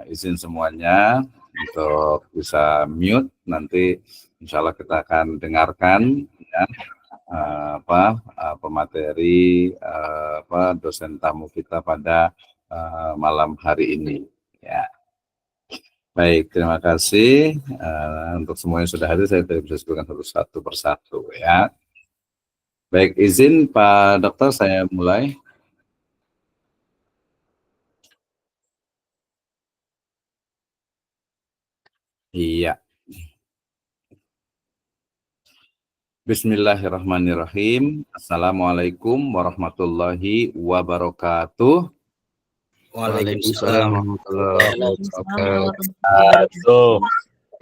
izin semuanya untuk bisa mute, nanti insya Allah kita akan dengarkan ya, pemateri dosen tamu kita pada malam hari ini ya. Baik, terima kasih untuk semua yang sudah hadir. Saya tidak bisa sebutkan satu persatu ya. Baik, izin Pak Dokter saya mulai. Iya. Bismillahirrahmanirrahim. Assalamualaikum warahmatullahi wabarakatuh. Waalaikumsalam warahmatullahi wabarakatuh.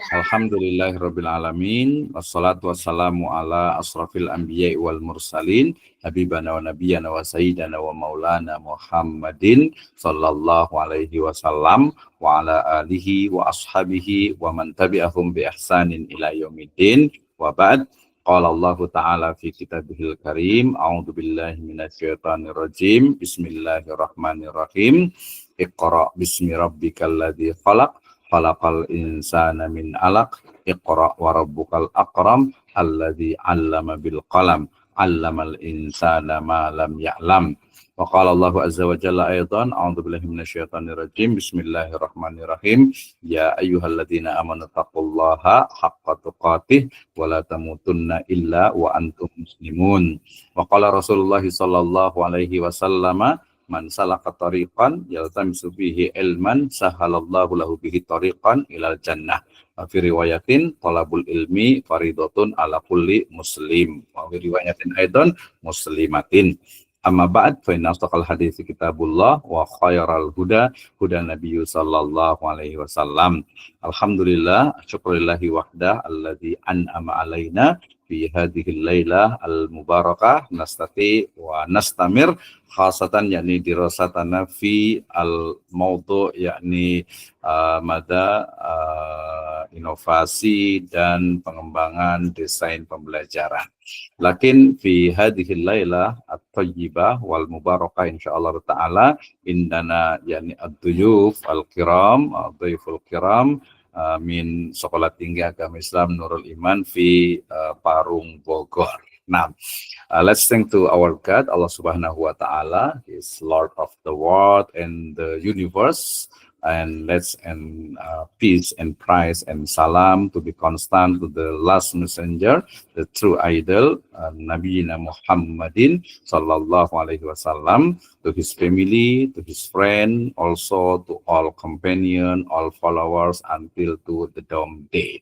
Alhamdulillahirabbil alamin. Wassalatu wassalamu ala asrafil anbiya'i wal mursalin, habibana wa nabiyyana wa sayyidana wa maulana Muhammadin sallallahu alaihi wasallam wa ala alihi wa ashabihi wa man tabi'ahum bi ihsanin ila yaumiddin. Wa ba'd. Qala Allah Ta'ala fi kitabihil karim, a'udzu billahi minasyaitonir rajim. Bismillahirrahmanirrahim. Iqra bismi rabbikal ladzi khalaq, khalaqal insana min 'alaq, iqra wa rabbukal akram, alladzi 'allama bil qalam, 'allamal insana ma lam ya'lam. Wa qala Allahu azza wa jalla aidan, a'udzu billahi minasyaitonir rajim. Bismillahirrahmanirrahim. Ya ayyuhalladzina amanu taqullaha haqqa tuqatih wa la tamutunna illa wa antum muslimun. Wa qala Rasulullah sallallahu alaihi wasallam, man salaka tariqan yaltamisu bihi ilman sahalallahu lahu bihi tariqan ilal jannah. Fi riwayatin talabul ilmi faridatun ala kulli muslim. Wa fi riwayatin aidan muslimatin. Amma ba'd fa inna asdaqal hadithi kitabullah wa khairal huda huda nabiyyu sallallahu alaihi wasallam. Alhamdulillah, syukrillahi wahdah alladzi an'ama alaina fi hadhil lailah al-mubarakah nastati wa nastamir khasatan yakni dirasatana fi al-mawdu' yakni mada inovasi dan pengembangan desain pembelajaran. Lakin fi hadhil lailah at-thayyibah wal mubarakah insyaallah taala indana yakni ad-duyuf al-kiram, ad-duyuful kiram min Sekolah Tinggi Agama Islam Nurul Iman fi Parung Bogor. Now, let's thank to our God, Allah Subhanahu wa Ta'ala, He is Lord of the world and the universe. And let's peace and praise and salam to be constant to the last messenger, the true idol, Nabiyina Muhammadin sallallahu alaihi wasallam, to his family, to his friend, also to all companion, all followers until to the dawn day.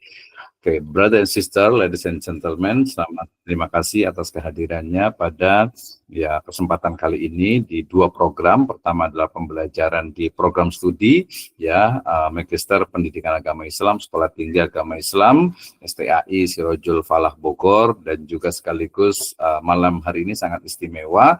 Okay, brother and sister, ladies and gentlemen, terima kasih atas kehadirannya pada kesempatan kali ini di dua program. Pertama adalah pembelajaran di program studi Magister Pendidikan Agama Islam Sekolah Tinggi Agama Islam STAI Sirojul Falah Bogor, dan juga sekaligus malam hari ini sangat istimewa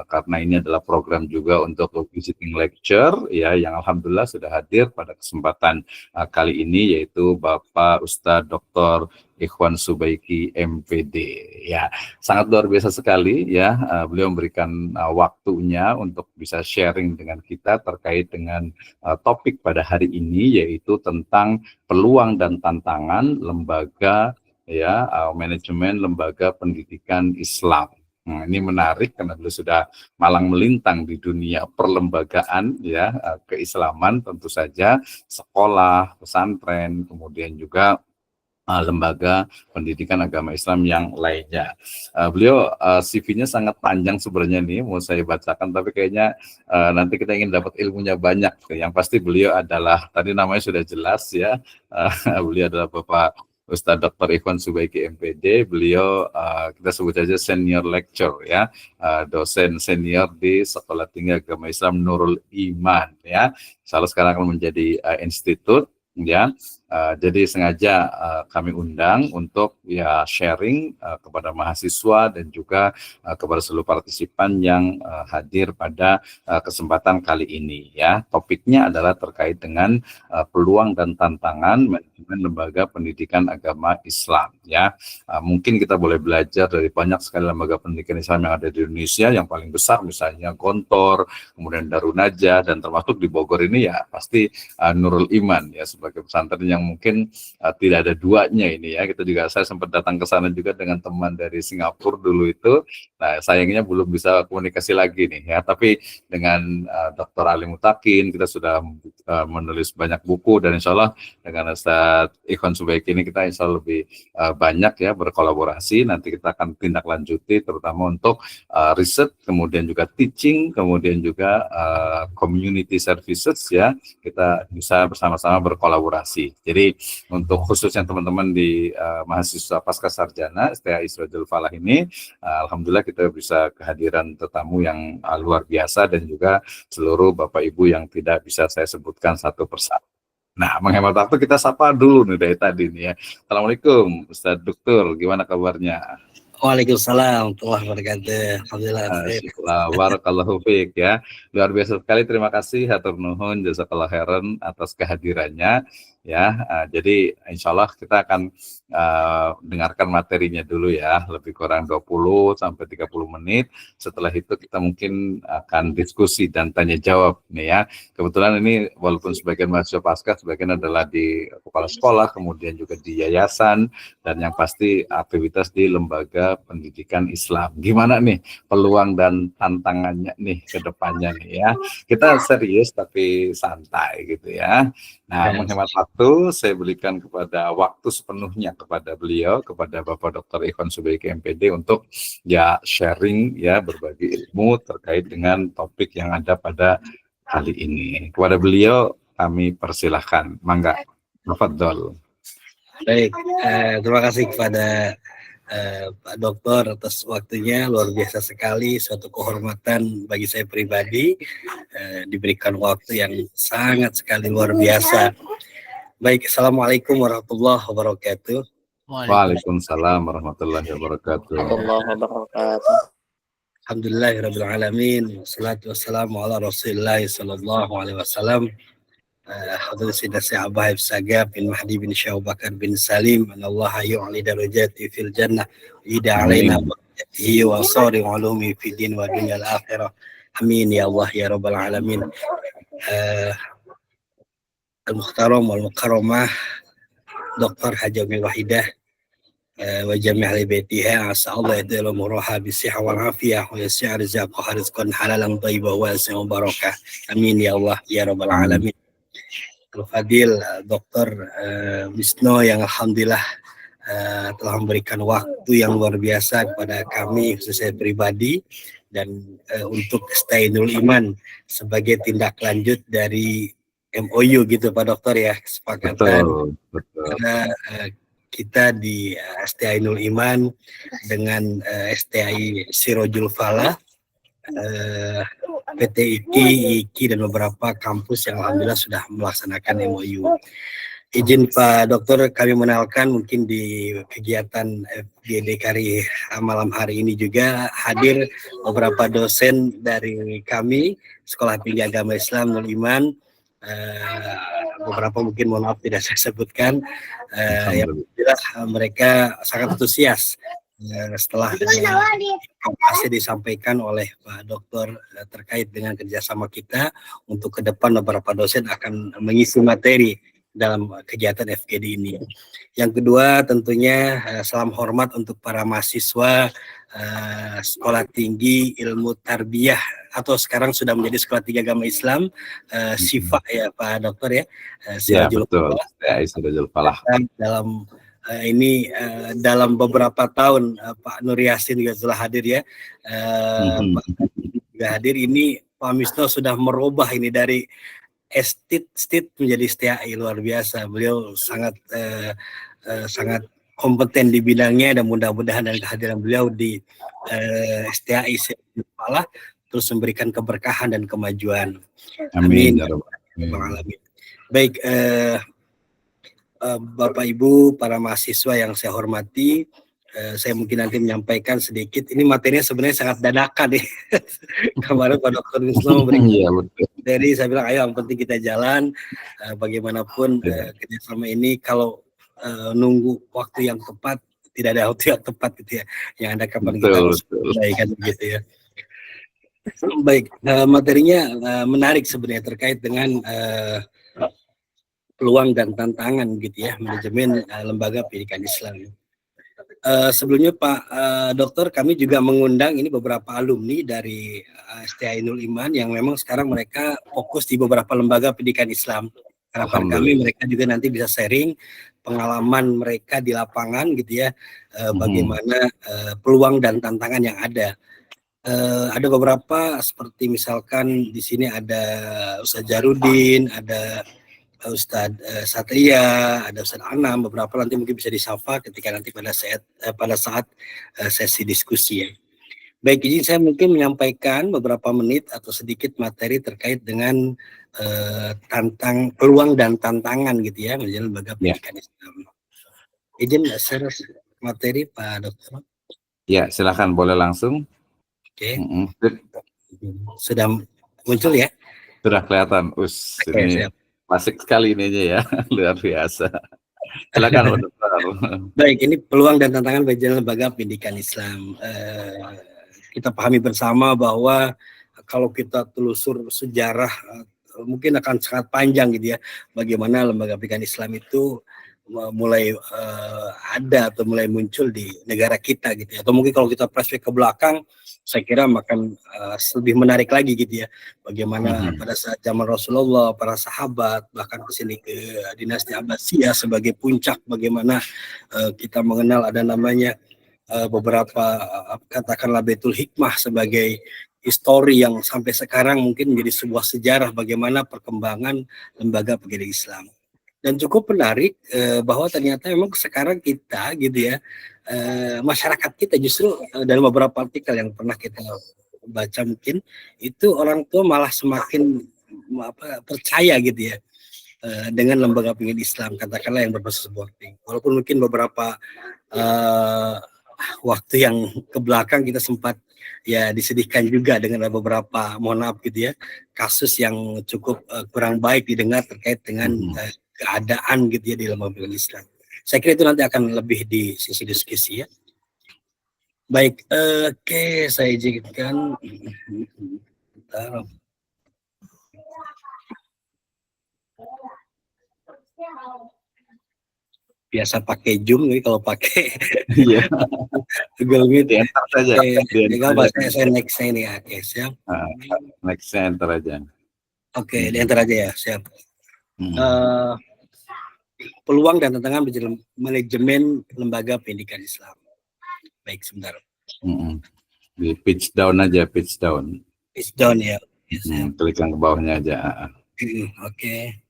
karena ini adalah program juga untuk visiting lecture yang alhamdulillah sudah hadir pada kesempatan kali ini, yaitu Bapak Ustadz Dr. Ikhwan Subaiki MPD. Sangat luar biasa sekali beliau memberikan waktunya untuk bisa sharing dengan kita terkait dengan topik pada hari ini, yaitu tentang peluang dan tantangan lembaga manajemen lembaga pendidikan Islam. Nah, ini menarik karena beliau sudah malang melintang di dunia perlembagaan keislaman, tentu saja sekolah, pesantren, kemudian juga lembaga pendidikan agama Islam yang lainnya. Beliau CV-nya sangat panjang sebenarnya nih, mau saya bacakan, tapi kayaknya nanti kita ingin dapat ilmunya banyak. Yang pasti beliau adalah, tadi namanya sudah jelas beliau adalah Bapak Ustadz Dr. Ikhwan Subaiki MPD. Beliau kita sebut saja senior lecturer dosen senior di Sekolah Tinggi Agama Islam Nurul Iman Insya Allah sekarang akan menjadi institut Jadi sengaja kami undang untuk ya sharing kepada mahasiswa dan juga kepada seluruh partisipan yang hadir pada kesempatan kali ini ya. Topiknya adalah terkait dengan peluang dan tantangan manajemen lembaga pendidikan agama Islam ya. Mungkin kita boleh belajar dari banyak sekali lembaga pendidikan Islam yang ada di Indonesia, yang paling besar misalnya Gontor, kemudian Darun Najah, dan termasuk di Bogor ini ya pasti Nurul Iman ya, sebagai pesantren yang mungkin tidak ada duanya ini ya. Kita juga, saya sempat datang ke sana juga dengan teman dari Singapura dulu itu. Nah, sayangnya belum bisa komunikasi lagi nih ya. Tapi dengan Dr. Ali Mutakin kita sudah menulis banyak buku, dan insya Allah dengan Ustaz Ikhwan Subaiki ini kita insya Allah lebih banyak ya berkolaborasi. Nanti kita akan tindak lanjuti terutama untuk riset, kemudian juga teaching, kemudian juga community services ya. Kita bisa bersama-sama berkolaborasi. Jadi untuk khususnya teman-teman di mahasiswa pasca sarjana STAI Sirajul Falah ini, alhamdulillah kita bisa kehadiran tetamu yang luar biasa, dan juga seluruh Bapak Ibu yang tidak bisa saya sebutkan satu persatu. Nah, menghemat waktu kita sapa dulu nih dari tadi nih ya. Assalamualaikum Ustaz Dokter, gimana kabarnya? Waalaikumsalam warahmatullahi wabarakatuh. Alhamdulillah. Barakallahu fiik ya. Luar biasa sekali, terima kasih hatur nuhun jazakallahu khairan atas kehadirannya ya. Jadi insya Allah kita akan dengarkan materinya dulu ya, lebih kurang 20 sampai 30 menit. Setelah itu kita mungkin akan diskusi dan tanya jawab nih ya. Kebetulan ini walaupun sebagian mahasiswa pasca, sebagian adalah di kepala sekolah, kemudian juga di yayasan, dan yang pasti aktivitas di lembaga pendidikan Islam. Gimana nih peluang dan tantangannya nih ke depannya nih ya. Kita serius tapi santai gitu ya. Nah, menghemat waktu, saya berikan waktu sepenuhnya kepada beliau, kepada Bapak Dr. Ikhwan Subaiki MPD, untuk ya sharing ya, berbagi ilmu terkait dengan topik yang ada pada kali ini. Kepada beliau kami persilahkan. Mangga, tafadhol. Baik, terima kasih kepada Pak Dokter atas waktunya, luar biasa sekali, suatu kehormatan bagi saya pribadi, diberikan waktu yang sangat sekali luar biasa. Baik, Assalamualaikum warahmatullahi wabarakatuh. Waalaikumsalam warahmatullahi wabarakatuh. Alhamdulillahirabbil alamin, wassalatu wassalamu ala Rasulillah sallallahu alaihi wasallam. Hadrat Sayyidina Syekh Abah Sagaf bin Mahdi bin Syekh Bakar bin Salim, anallaha yu'li darajati fil jannah ida alaina barakatihi wa sari ulumi fid din wa dunya al akhirah. Amin ya Allah ya rabbal alamin. Al-Mukhtaram wal Mukarramah Dr. Haji Umi Wahidah wa jami' ahli baitiha, as'allahu yadillu muraha bisihha wal afiyah wa yas'a rizqaha rizqan halalan thayyiban wa wasi'an barakah. Amin ya Allah ya rabbal alamin. Al-Fadil Dr. Wisno yang alhamdulillah telah memberikan waktu yang luar biasa kepada kami, khusus saya pribadi, dan untuk Stainul Iman sebagai tindak lanjut dari MOU gitu Pak Dokter ya, kesepakatan. Betul. Karena kita di Stainul Iman dengan STI Sirajul Falah, PT IKI dan beberapa kampus yang alhamdulillah sudah melaksanakan MOU. Izin Pak Dokter kami mengenalkan, mungkin di kegiatan FGD Kari malam hari ini juga hadir beberapa dosen dari kami Sekolah Tinggi Agama Islam Nurul Iman. Beberapa mungkin mohon maaf tidak saya sebutkan. Yang jelas mereka sangat antusias setelah informasi disampaikan oleh Pak Dokter terkait dengan kerjasama kita untuk ke depan beberapa dosen akan mengisi materi dalam kegiatan FGD ini. Yang kedua tentunya salam hormat untuk para mahasiswa Sekolah Tinggi Ilmu Tarbiyah atau sekarang sudah menjadi Sekolah Tinggi Agama Islam SIFA ya Pak Dokter ya. Ya betul, Sirajul Falah. Dalam ini dalam beberapa tahun Pak Nur Yasin juga telah hadir ya. Pak juga hadir ini, Pak Misno sudah merubah ini dari STIT menjadi STAI, luar biasa. Beliau sangat sangat kompeten di bidangnya, dan mudah-mudahan dengan kehadiran beliau di STAI Falah terus memberikan keberkahan dan kemajuan. Amin. Amin. Baik, Bapak Ibu, para mahasiswa yang saya hormati, saya mungkin nanti menyampaikan sedikit. Ini materinya sebenarnya sangat dadakan nih. Kemarin Pak Dr. Wisnu memberikan Iya betul. materi, saya bilang ayo yang penting kita jalan. Bagaimanapun Iya. kerjasama ini kalau nunggu waktu yang tepat, tidak ada waktu yang tepat gitu ya. Yang ada kapan kita Betul, harus betul. baikkan begitu ya. Baik, materinya menarik sebenarnya terkait dengan peluang dan tantangan gitu ya manajemen lembaga pendidikan Islam. Sebelumnya Pak Dokter, kami juga mengundang ini beberapa alumni dari ST Ainul Iman yang memang sekarang mereka fokus di beberapa lembaga pendidikan Islam. Harapan kami mereka juga nanti bisa sharing pengalaman mereka di lapangan gitu ya, bagaimana peluang dan tantangan yang ada. Ada beberapa seperti misalkan di sini ada Ustaz Jarudin, ada Ustadz Satria, ada Ustadz Anam, beberapa nanti mungkin bisa disapa ketika nanti pada saat sesi diskusi ya. Baik, izin saya mungkin menyampaikan beberapa menit atau sedikit materi terkait dengan peluang dan tantangan gitu ya menjadi lembaga pendidikan Islam. Izin share materi Pak Dokter. Ya, silakan boleh langsung. Oke. Sudah muncul ya? Sudah kelihatan. Ini siap. klasik sekali ini aja ya, luar biasa. Silakan Pak Dokter. Baik, ini peluang dan tantangan bagi lembaga pendidikan Islam. Kita pahami bersama bahwa kalau kita telusur sejarah mungkin akan sangat panjang gitu ya, bagaimana lembaga pendidikan Islam itu mulai ada atau mulai muncul di negara kita gitu ya. Atau mungkin kalau kita flashback ke belakang, saya kira akan lebih menarik lagi gitu ya, bagaimana pada saat zaman Rasulullah, para sahabat, bahkan ke sini ke dinasti Abbasiyah sebagai puncak, bagaimana kita mengenal ada namanya beberapa katakanlah Baitul Hikmah sebagai histori yang sampai sekarang mungkin menjadi sebuah sejarah bagaimana perkembangan lembaga pendidikan Islam. Dan cukup menarik bahwa ternyata memang sekarang kita gitu ya, masyarakat kita justru dalam beberapa artikel yang pernah kita baca mungkin itu orang tua malah semakin percaya gitu ya dengan lembaga pendidikan Islam, katakanlah yang berbasis boarding. Walaupun mungkin beberapa waktu yang kebelakang kita sempat ya disedihkan juga dengan beberapa, mohon maaf gitu ya, kasus yang cukup kurang baik didengar terkait dengan keadaan gitu ya di lembaga pendidikan Islam. Saya kira itu nanti akan lebih di sisi diskusi ya. Baik, oke, saya izinkan. Biasa pakai Zoom nih, kalau pakai Google Meet ya. Enter saja. Saya next ini ya, oke siap. Next enter aja. Oke, enter aja ya, siap. Peluang dan tantangan manajemen lembaga pendidikan Islam. Baik, sebentar. Di pitch down aja, pitch down. Pitch down ya. Klik yang ke bawahnya aja. Oke.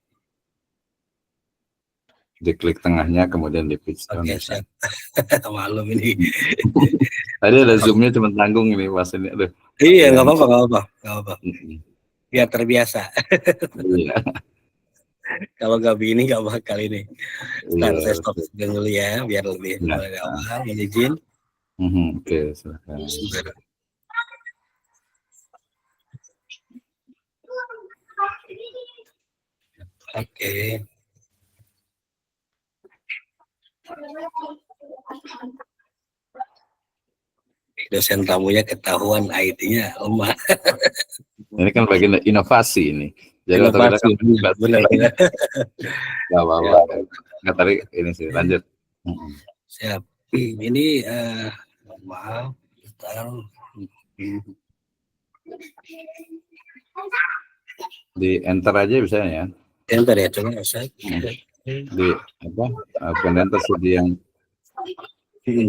Diklik tengahnya, kemudian di pitch down. Oke, siap. Malum ini. Tadi ada zoomnya cuma tanggung ini pas ini. Aduh. Iya, nggak apa-apa. Biar terbiasa. Iya. Kalau nggak begini nggak bakal ini. Ntar saya stop dulu ya, biar lebih awal. Izin. Oke, silakan. Oke. Dosen tamunya ketahuan IT-nya lemah. Ini kan bagian inovasi ini. Jadi inovasi, benar. Gak apa-apa. Nggak tadi ini sih, lanjut. Siap. Ini maaf. Di enter aja bisa ya. Enter ya, coba saya. Di apa? Kemudian tersedia yang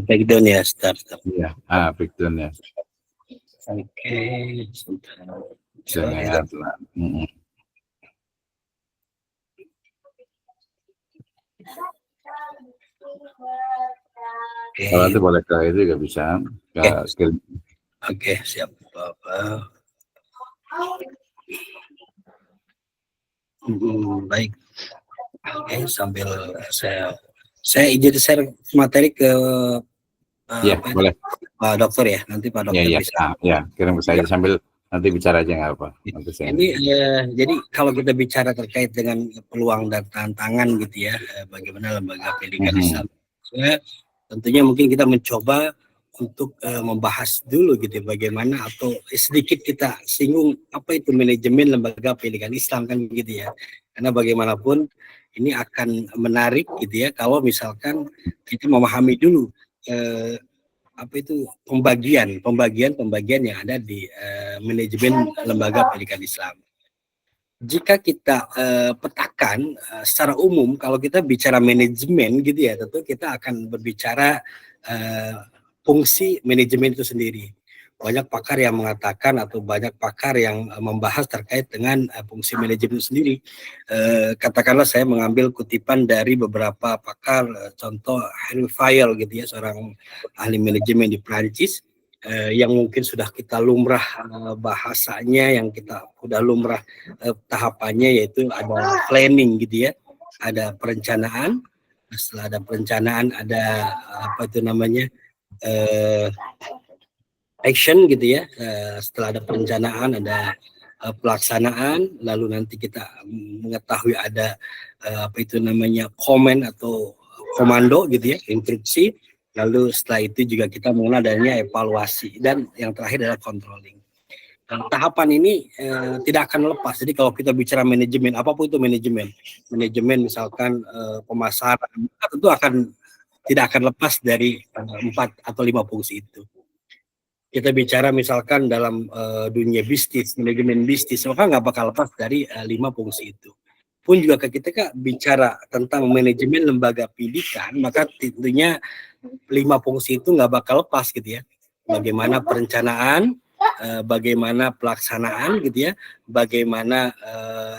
breakdown ya, start. Iya, breakdown ya. Oke, Jangan. Kalau nanti boleh ke itu juga bisa. Oke, siap Bapak. Baik. Sambil saya izin share materi ke Ya, boleh. Pak Dokter ya. Nanti Pak Dokter Ya, bisa. kirim ke saya sambil nanti bicara aja nggak apa. Nanti saya Jadi kalau kita bicara terkait dengan peluang dan tantangan gitu ya, bagaimana lembaga pendidikan Islam, tentunya mungkin kita mencoba untuk membahas dulu gitu ya, bagaimana atau sedikit kita singgung apa itu manajemen lembaga pendidikan Islam kan gitu ya. Karena bagaimanapun ini akan menarik gitu ya kalau misalkan kita memahami dulu apa itu pembagian yang ada di manajemen lembaga pendidikan Islam. Jika kita petakan secara umum, kalau kita bicara manajemen gitu ya, tentu kita akan berbicara fungsi manajemen itu sendiri. Banyak pakar yang mengatakan atau banyak pakar yang membahas terkait dengan fungsi manajemen itu sendiri. Katakanlah saya mengambil kutipan dari beberapa pakar, contoh Henry Fayol gitu ya, seorang ahli manajemen di Prancis, yang mungkin sudah kita lumrah bahasanya, yang kita sudah lumrah tahapannya, yaitu ada planning gitu ya, ada perencanaan. Setelah ada perencanaan ada apa itu namanya action gitu ya. Setelah ada perencanaan ada pelaksanaan, lalu nanti kita mengetahui ada apa itu namanya komen atau komando gitu ya, instruksi. Lalu setelah itu juga kita mengenal adanya evaluasi, dan yang terakhir adalah controlling. Dan tahapan ini tidak akan lepas. Jadi kalau kita bicara manajemen, apapun itu manajemen misalkan pemasaran, tentu tidak akan lepas dari 4 atau 5 fungsi itu. Kita bicara misalkan dalam dunia bisnis, manajemen bisnis, maka nggak bakal lepas dari 5 fungsi itu. Pun juga ketika bicara tentang manajemen lembaga pendidikan, maka tentunya 5 fungsi itu nggak bakal lepas gitu ya. Bagaimana perencanaan, bagaimana pelaksanaan gitu ya, bagaimana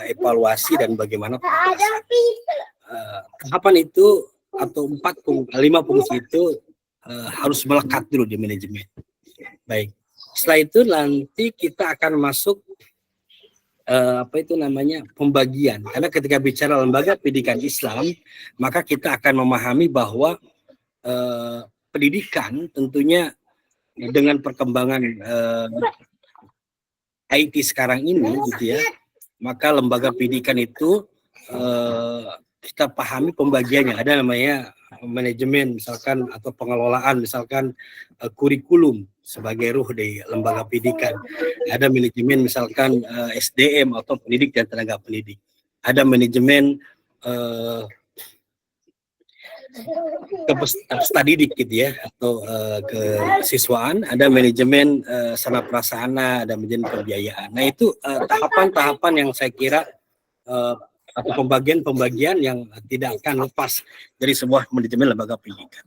evaluasi, dan bagaimana pengawasan. Tahapan itu atau 5 fungsi itu harus melekat dulu di manajemen. Baik, setelah itu nanti kita akan masuk apa itu namanya pembagian. Karena ketika bicara lembaga pendidikan Islam, maka kita akan memahami bahwa pendidikan tentunya dengan perkembangan IT sekarang ini gitu ya, maka lembaga pendidikan itu kita pahami pembagiannya. Ada namanya manajemen misalkan, atau pengelolaan misalkan kurikulum sebagai ruh dari lembaga pendidikan. Ada manajemen misalkan SDM atau pendidik dan tenaga pendidik. Ada manajemen didik gitu ya, atau kesiswaan. Ada manajemen sarana prasarana, ada manajemen pembiayaan. Nah itu tahapan-tahapan yang saya kira atau pembagian yang tidak akan lepas dari sebuah manajemen lembaga pendidikan.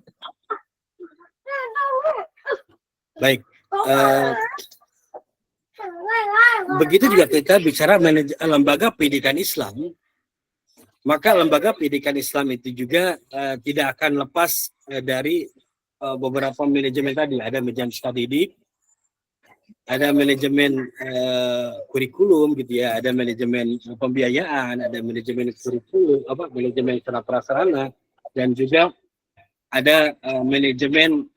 Baik, begitu juga kita bicara lembaga pendidikan Islam, maka lembaga pendidikan Islam itu juga tidak akan lepas dari beberapa manajemen tadi. Ada manajemen didik, ada manajemen kurikulum gitu ya, ada manajemen pembiayaan, ada manajemen kurikulum, manajemen sarana prasarana, dan juga ada manajemen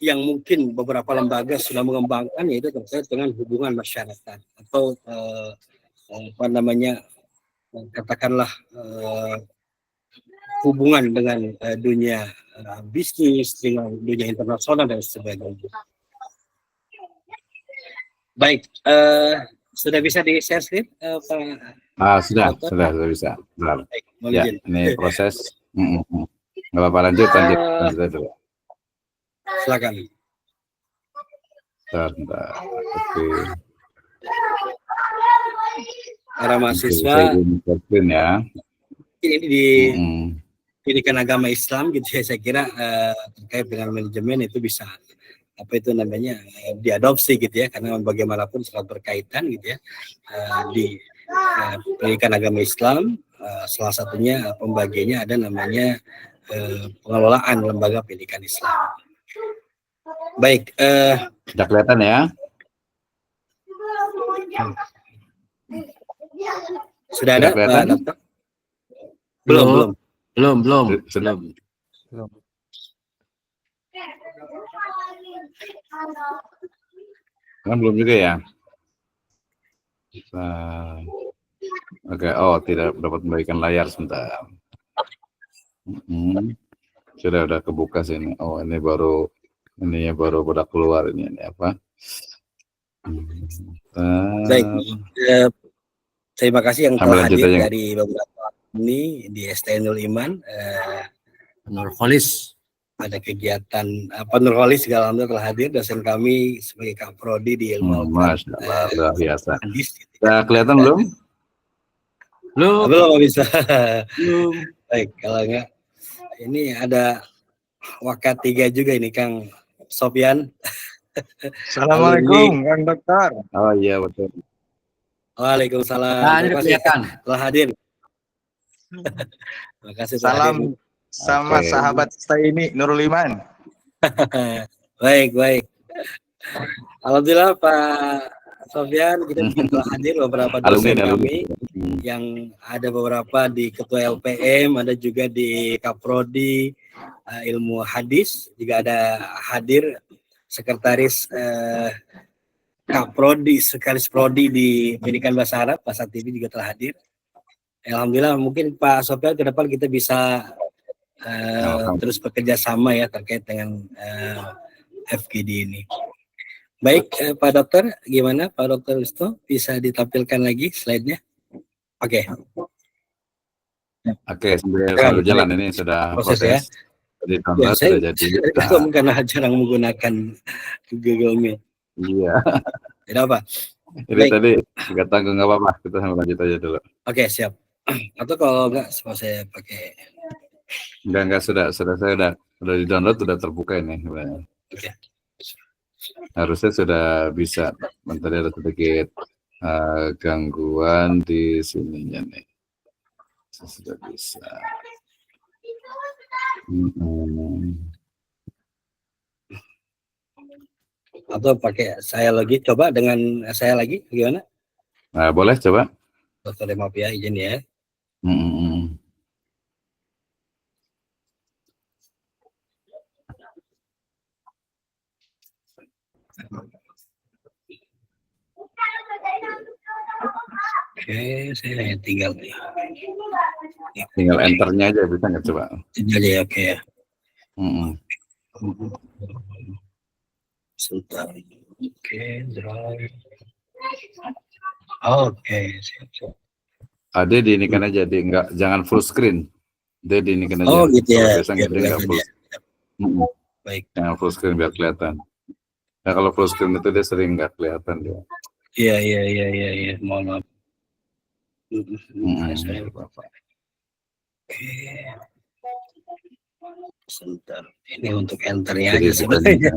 yang mungkin beberapa lembaga sudah mengembangkan, yaitu terkait dengan hubungan masyarakat atau katakanlah hubungan dengan dunia bisnis, dengan dunia internasional dan sebagainya. Baik, sudah bisa di-share screen, Pak? Sudah bisa. Benar. Baik, ya, ini proses. Nggak apa-apa, lanjut dulu. Silakan. Bentar. Oke. Para mahasiswa ya. Ini di pendidikan agama Islam gitu ya, saya kira terkait dengan manajemen itu bisa diadopsi gitu ya, karena bagaimanapun sangat berkaitan gitu ya di pendidikan agama Islam. Salah satunya pembagiannya ada namanya pengelolaan lembaga pendidikan Islam. Baik, sudah kelihatan ya? Sudah ada, Pak Dokter? Belum. Sudah. Belum. Kan belum juga ya? Oke, oh tidak dapat memberikan layar sebentar. Sudah kebuka sini. Oh ini baru pada keluar ini apa? Baik. Terima kasih yang Sambil telah lanjut hadir aja. dari beberapa ini di STNul Iman. Nurholis ada kegiatan Nurholis segala macam telah hadir, dosen kami sebagai Kak Prodi di ilmu Masya Allah, luar biasa. hadis. Sudah kelihatan belum? Belum bisa. Belum. Baik, kalau enggak ini ada wakat 3 juga ini Kang Sofyan. Assalamualaikum, Kang Dokter. Oh iya betul. Waalaikumsalam. Nah, ini Terima kasih kelihatan. telah hadir. Terima kasih telah Salam hadir. sama Oke. sahabat saya ini, Nurul Iman. Baik. Alhamdulillah Pak Sofyan, kita juga telah hadir beberapa dosen kami yang ada beberapa di Ketua LPM, ada juga di Kaprodi ilmu hadis, juga ada hadir sekretaris Kaprodi, sekretaris Prodi di Pendidikan Bahasa Arab, Pak Satibi juga telah hadir. Alhamdulillah, mungkin Pak Sofyan ke depan kita bisa terus bekerja sama ya terkait dengan FGD ini. Baik, Pak Dokter, gimana Pak Dokter Wisto? Bisa ditampilkan lagi slide-nya? Oke. Oke, sambil jalan ini sudah Proses ya. Jadi download sudah jadi. Saya karena jarang menggunakan Google Meet. Iya. Tidak apa. Ini Baik. tadi nggak tanggung nggak apa-apa, kita sambil lanjut aja dulu. Oke, siap. Atau kalau enggak, saya pakai. Enggak sudah saya udah di download, sudah terbuka ini sebenarnya. Oke. Harusnya sudah bisa. Tadi ada sedikit gangguan di sininya nih. Sudah bisa. Atau pakai saya lagi, coba dengan saya lagi, gimana? Nah, boleh coba. Dokter maaf ya, izin ya. Oke, saya tinggal nih. Tinggal enternya aja, bisa nggak coba? Tinggal ya, oke ya. Sebentar. Oke, drive. Oke, siap. Ada di ini kan aja, jangan full screen. Dia di ini kan aja. Oh gitu ya. Biasanya dia nggak full. Baik. Jangan full screen biar kelihatan. Nah kalau full screen itu dia sering nggak kelihatan dia. Iya. Mohon maaf. Oke. Sebentar. Ini untuk enternya Jadi aja sebenarnya.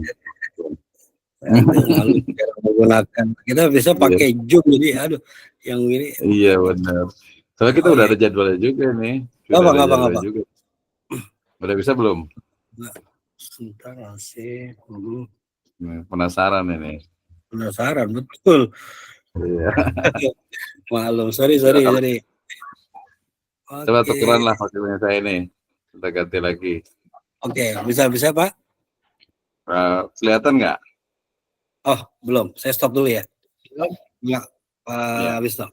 Menggunakan kita bisa pakai Zoom jadi aduh yang ini. Iya benar. Soalnya kita udah ada jadwalnya juga nih. Apa? Juga. Udah bisa belum? Sebentar masih. Penasaran ini. Penasaran betul. Iya. Maklum, sorry. Coba tukeran lah pakai saya ini. Kita ganti lagi. Oke, bisa Pak? Kelihatan nggak? Oh, belum. Saya stop dulu ya. Enggak, Ya. Pak Wisnu.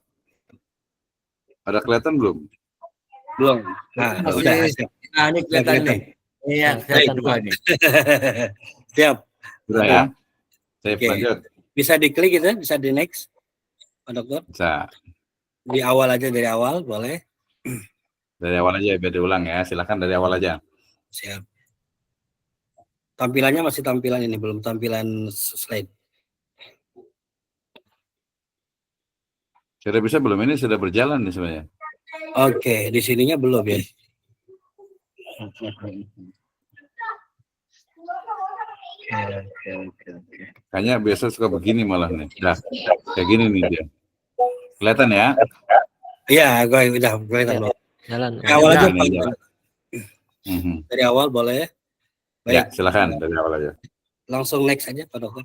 Ada kelihatan belum? Belum. Nah, udah. Siap. Nah, ini kelihatan nih. Iya, kelihatan Baik, juga ini. Siap. Sudah ya? Saya Oke. lanjut. Bisa diklik gitu, bisa di next, Pak Dokter. Bisa. Di awal aja, dari awal, boleh. Dari awal aja biar diulang ya. Silakan dari awal aja. Siap. Tampilannya masih tampilan ini, belum tampilan slide. Sudah bisa belum? Ini sudah berjalan nih sebenarnya. Oke, di sininya belum ya. Oke. Kayaknya biasa suka begini malah nih. Nah, kayak gini nih dia. Kelihatan ya? Iya, gue udah kelihatan belum. Jalan. Dari awal aja, Ini Pak. jalan. Dari awal boleh. Ya, Baik, silakan dari awal aja. langsung next aja Pak Dokter.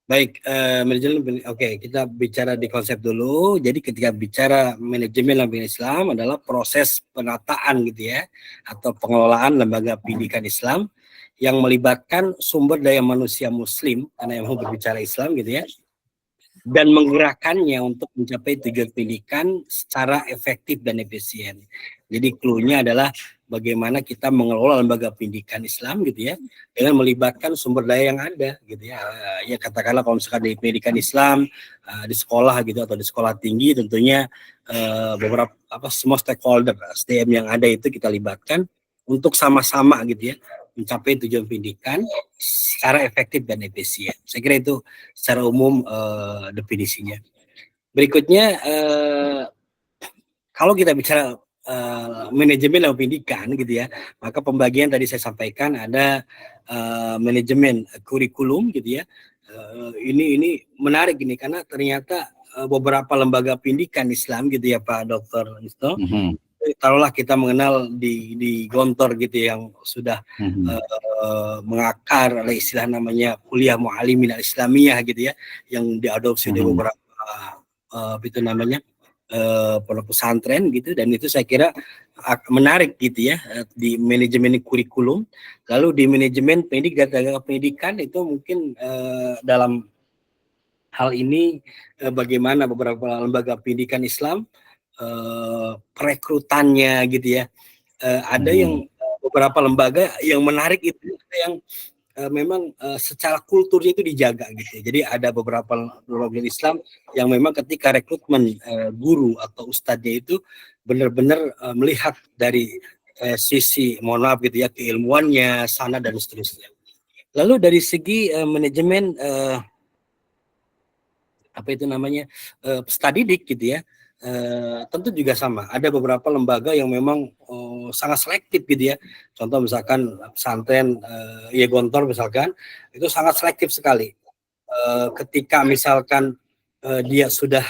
Baik, manajemen. Oke, kita bicara di konsep dulu. Jadi ketika bicara manajemen lembaga Islam adalah proses penataan gitu ya, atau pengelolaan lembaga pendidikan Islam yang melibatkan sumber daya manusia Muslim, karena yang mau berbicara Islam gitu ya, dan menggerakkannya untuk mencapai tujuan pendidikan secara efektif dan efisien. Jadi clue-nya adalah bagaimana kita mengelola lembaga pendidikan Islam gitu ya, dengan melibatkan sumber daya yang ada gitu ya. Ya katakanlah kalau misalkan di pendidikan Islam di sekolah gitu atau di sekolah tinggi, tentunya beberapa semua stakeholder SDM yang ada itu kita libatkan untuk sama-sama gitu ya mencapai tujuan pendidikan secara efektif dan efisien. Saya kira itu secara umum definisinya. Berikutnya kalau kita bicara manajemen dan pendidikan gitu ya, maka pembagian tadi saya sampaikan ada manajemen kurikulum gitu ya. Ini menarik ini karena ternyata beberapa lembaga pendidikan Islam gitu ya Pak Dr. Isto. Taruhlah kita mengenal di Gontor gitu yang sudah mengakar oleh istilah namanya kuliah mu'alimin al-islamiyah gitu ya, yang diadopsi di beberapa itu namanya pondok pesantren gitu, dan itu saya kira menarik gitu ya di manajemen kurikulum. Lalu di manajemen pendidikan itu mungkin dalam hal ini bagaimana beberapa lembaga pendidikan Islam perekrutannya gitu ya. Ada yang beberapa lembaga yang menarik itu yang memang secara kulturnya itu dijaga gitu ya. Jadi ada beberapa lembaga Islam yang memang ketika rekrutmen guru atau ustadznya itu benar-benar melihat dari sisi mohon maaf gitu ya keilmuannya, sana dan seterusnya. Lalu dari segi manajemen apa itu namanya stadidik gitu ya. Tentu juga sama. Ada beberapa lembaga yang memang sangat selektif gitu ya. Contoh misalkan pesantren Gontor misalkan, itu sangat selektif sekali. Ketika misalkan dia sudah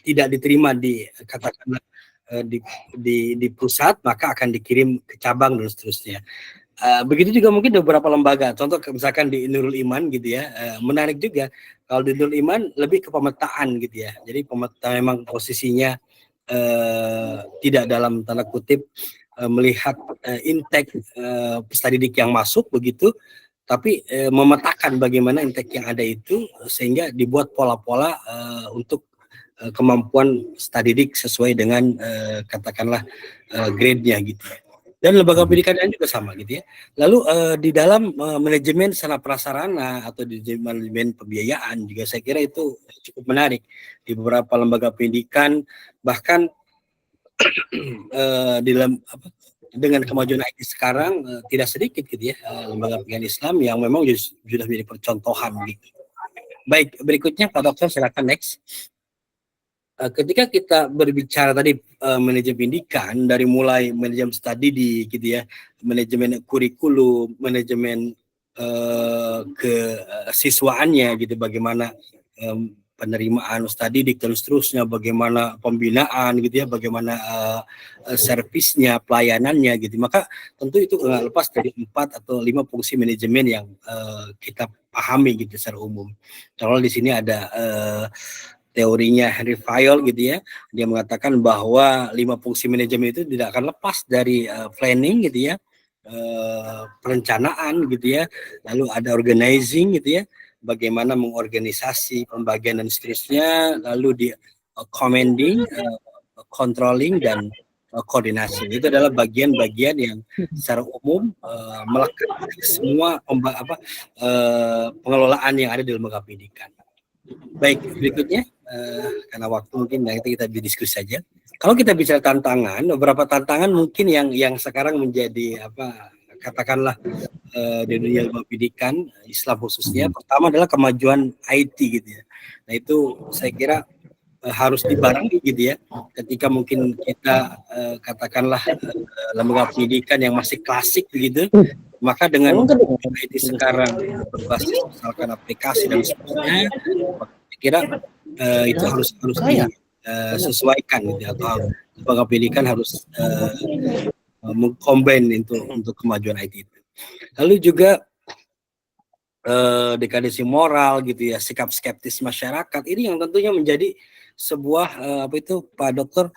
tidak diterima di katakanlah di pusat, maka akan dikirim ke cabang dan seterusnya. Begitu juga mungkin beberapa lembaga, contoh misalkan di Nurul Iman gitu ya, menarik juga. Kalau di Nurul Iman lebih ke pemetaan gitu ya, jadi pemetaan memang posisinya tidak dalam tanda kutip melihat intake peserta didik yang masuk begitu, tapi memetakan bagaimana intake yang ada itu sehingga dibuat pola-pola untuk kemampuan peserta didik sesuai dengan katakanlah grade-nya gitu ya. Dan lembaga pendidikan lain juga sama gitu ya. Lalu di dalam manajemen sarana prasarana atau di manajemen pembiayaan juga saya kira itu cukup menarik di beberapa lembaga pendidikan, bahkan di dalam dengan kemajuan IT sekarang tidak sedikit gitu ya lembaga pendidikan Islam yang memang sudah menjadi percontohan gitu. Baik, berikutnya Pak Dokter silakan next. Ketika kita berbicara tadi manajemen pendidikan dari mulai manajemen studi di gitu ya, manajemen kurikulum, manajemen kesiswaannya gitu, bagaimana penerimaan studi didik dan seterusnya, bagaimana pembinaan gitu ya, bagaimana servisnya, pelayanannya gitu. Maka tentu itu nggak lepas dari 4 atau 5 fungsi manajemen yang kita pahami gitu secara umum. Kalau di sini ada teorinya Henry Fayol gitu ya, dia mengatakan bahwa 5 fungsi manajemen itu tidak akan lepas dari planning gitu ya, perencanaan gitu ya, lalu ada organizing gitu ya, bagaimana mengorganisasi pembagian dan seterusnya, lalu di commanding, controlling dan koordinasi. Itu adalah bagian-bagian yang secara umum melekat semua pengelolaan yang ada di lembaga pendidikan. Baik, berikutnya karena waktu mungkin nanti kita berdiskusi saja. Kalau kita bicara tantangan, beberapa tantangan mungkin yang sekarang menjadi katakanlah di dunia pendidikan Islam khususnya, pertama adalah kemajuan IT gitu ya. Nah itu saya kira harus dibarengi gitu ya. Ketika mungkin kita katakanlah lembaga pendidikan yang masih klasik begitu, maka dengan IT sekarang berbasis misalkan aplikasi dan sebagainya, saya kira itu harus disesuaikan gitu, atau lembaga pendidikan harus mengcombine untuk kemajuan IT itu. Lalu juga dekadesi moral gitu ya, sikap skeptis masyarakat ini yang tentunya menjadi sebuah Pak Dokter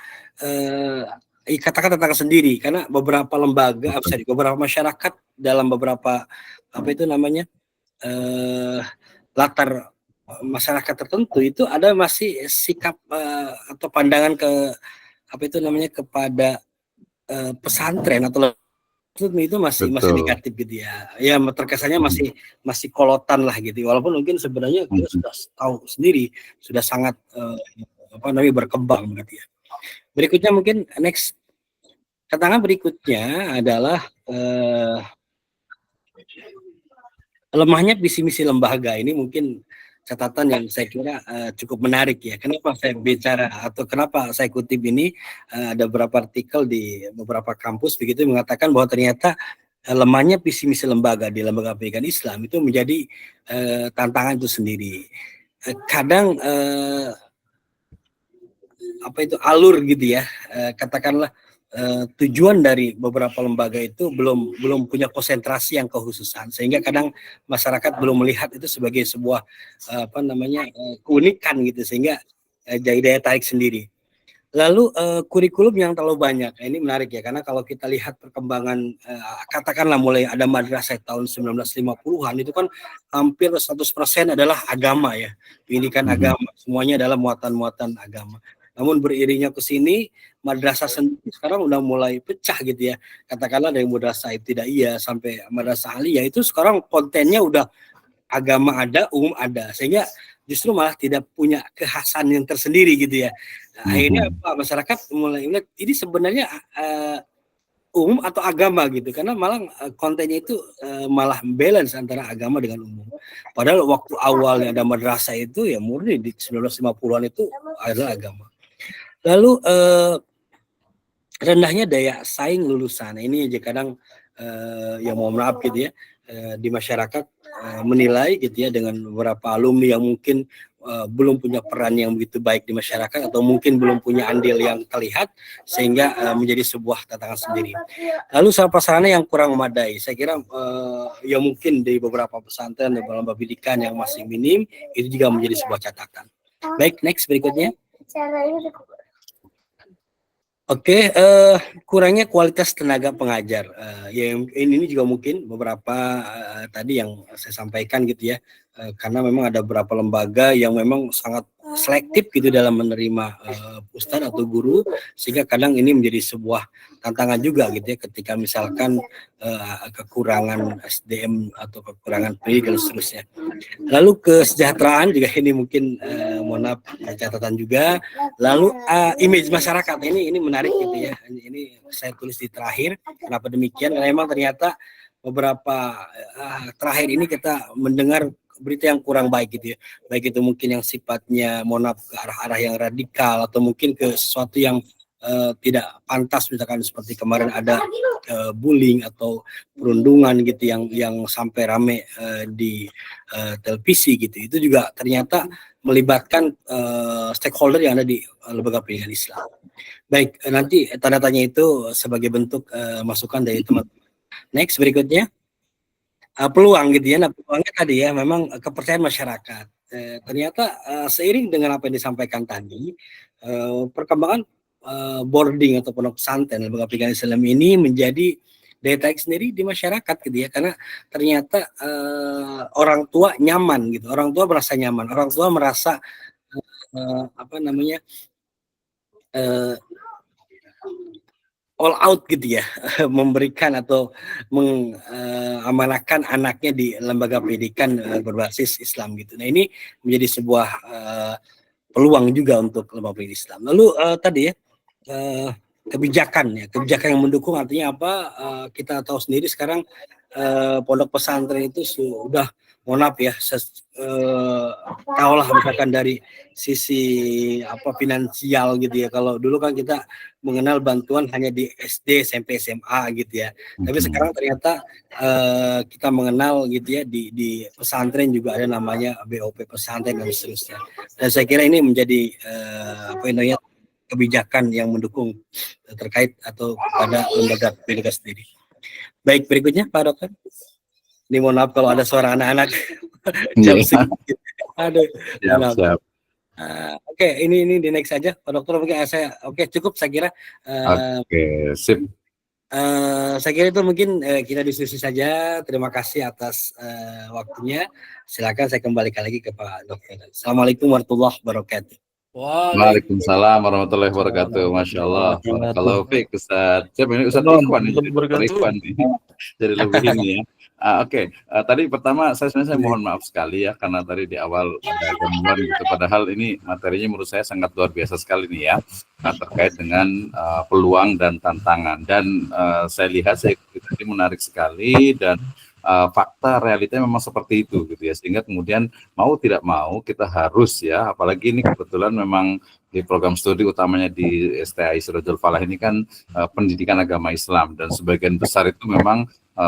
katakan tantangan sendiri, karena beberapa lembaga, beberapa masyarakat dalam beberapa latar masyarakat tertentu itu ada masih sikap atau pandangan kepada pesantren atau itu masih negatif gitu ya. Ya terkesannya masih kolotan lah gitu. Walaupun mungkin sebenarnya kita sudah tahu sendiri, sudah sangat berkembang gitu ya. Berikutnya mungkin next tantangan berikutnya adalah lemahnya visi misi lembaga. Ini mungkin catatan yang saya kira cukup menarik ya. Kenapa saya bicara atau kenapa saya kutip ini, ada beberapa artikel di beberapa kampus begitu mengatakan bahwa ternyata lemahnya visi misi lembaga di lembaga pendidikan Islam itu menjadi tantangan itu sendiri. Kadang alur gitu ya, katakanlah tujuan dari beberapa lembaga itu belum punya konsentrasi yang kekhususan, sehingga kadang masyarakat belum melihat itu sebagai sebuah keunikan gitu, sehingga jadi daya tarik sendiri. Lalu kurikulum yang terlalu banyak, ini menarik ya, karena kalau kita lihat perkembangan katakanlah mulai ada madrasah tahun 1950-an itu kan hampir 100% adalah agama ya, pendidikan agama, semuanya adalah muatan-muatan agama. Namun beriringnya ke sini, madrasah sendiri sekarang udah mulai pecah gitu ya. Katakanlah dari madrasah ibtidaiyah sampai madrasah aliyah itu sekarang kontennya udah agama ada, umum ada. Sehingga justru malah tidak punya kekhasan yang tersendiri gitu ya. Nah, akhirnya masyarakat mulai melihat ini sebenarnya umum atau agama gitu, karena malah kontennya itu malah balance antara agama dengan umum. Padahal waktu awalnya ada madrasah itu ya murni di 1950-an itu adalah agama. Lalu rendahnya daya saing lulusan. Ini aja kadang yang mohon maaf gitu ya, di masyarakat menilai gitu ya, dengan beberapa alumni yang mungkin belum punya peran yang begitu baik di masyarakat atau mungkin belum punya andil yang terlihat, sehingga menjadi sebuah tantangan sendiri. Lalu sarana yang kurang memadai. Saya kira ya mungkin di beberapa pesantren dan lembaga pendidikan yang masih minim, itu juga menjadi sebuah catatan. Baik, next berikutnya. Oke, kurangnya kualitas tenaga pengajar. Ya ini juga mungkin beberapa tadi yang saya sampaikan gitu ya, karena memang ada beberapa lembaga yang memang sangat selektif gitu dalam menerima ustadz atau guru, sehingga kadang ini menjadi sebuah tantangan juga gitu ya, ketika misalkan kekurangan SDM atau kekurangan pendidik dan seterusnya. Lalu kesejahteraan juga ini mungkin mohon maaf catatan juga. Lalu image masyarakat ini menarik gitu ya. Ini saya tulis di terakhir. Kenapa demikian? Karena memang ternyata beberapa terakhir ini kita mendengar berita yang kurang baik gitu ya. Baik itu mungkin yang sifatnya mohon maaf ke arah-arah yang radikal, atau mungkin ke sesuatu yang tidak pantas, misalkan seperti kemarin ada bullying atau perundungan gitu yang sampai rame di televisi gitu. Itu juga ternyata melibatkan stakeholder yang ada di lembaga pendidikan Islam. Baik, nanti tanda tanya itu sebagai bentuk masukan dari teman-teman. Next berikutnya, peluang gitu ya. Nah, peluangnya tadi ya memang kepercayaan masyarakat. Ternyata seiring dengan apa yang disampaikan tadi, perkembangan boarding atau pondok pesantren lembaga pendidikan Islam ini menjadi daya tarik sendiri di masyarakat gitu ya, karena ternyata orang tua nyaman gitu, orang tua merasa nyaman, orang tua merasa all out gitu ya, memberikan atau mengamanahkan anaknya di lembaga pendidikan berbasis Islam gitu. Nah, ini menjadi sebuah peluang juga untuk lembaga pendidikan Islam. Lalu tadi ya, kebijakan yang mendukung, artinya apa? Kita tahu sendiri sekarang pondok pesantren itu sudah, mohon maaf ya, tahulah misalkan dari sisi finansial gitu ya. Kalau dulu kan kita mengenal bantuan hanya di SD, SMP, SMA gitu ya. Tapi sekarang ternyata kita mengenal gitu ya, di pesantren juga ada namanya BOP pesantren dan seterusnya. Dan saya kira ini menjadi kebijakan yang mendukung terkait atau pada lembaga pendidikan sendiri. Baik, berikutnya Pak Dokter. Ini mohon maaf kalau ada suara anak-anak Iya. jam segini. Aduh, Siap, maaf. siap. Oke, ini di next saja, Pak Dokter. Mungkin cukup saya kira. Oke, sip. Saya kira itu mungkin kita diskusi saja. Terima kasih atas waktunya. Silakan saya kembalikan lagi ke Pak Dokter. Assalamualaikum warahmatullahi wabarakatuh. Waalaikumsalam warahmatullahi wabarakatuh. Masya Allah. Kalau Fik, Ustaz. Siapa ini? Ustaz Ikhwan nih. Jadi Ikhwan nih. Jadi lebih ini ya. Oke. Tadi pertama saya sebenarnya mohon maaf sekali ya karena tadi di awal ada gangguan gitu. Padahal ini materinya menurut saya sangat luar biasa sekali nih ya. Terkait dengan peluang dan tantangan. Dan saya lihat saya tadi menarik sekali dan fakta realitanya memang seperti itu gitu ya, sehingga kemudian mau tidak mau kita harus ya, apalagi ini kebetulan memang di program studi utamanya di STAI Sirajul Falah ini kan pendidikan agama Islam dan sebagian besar itu memang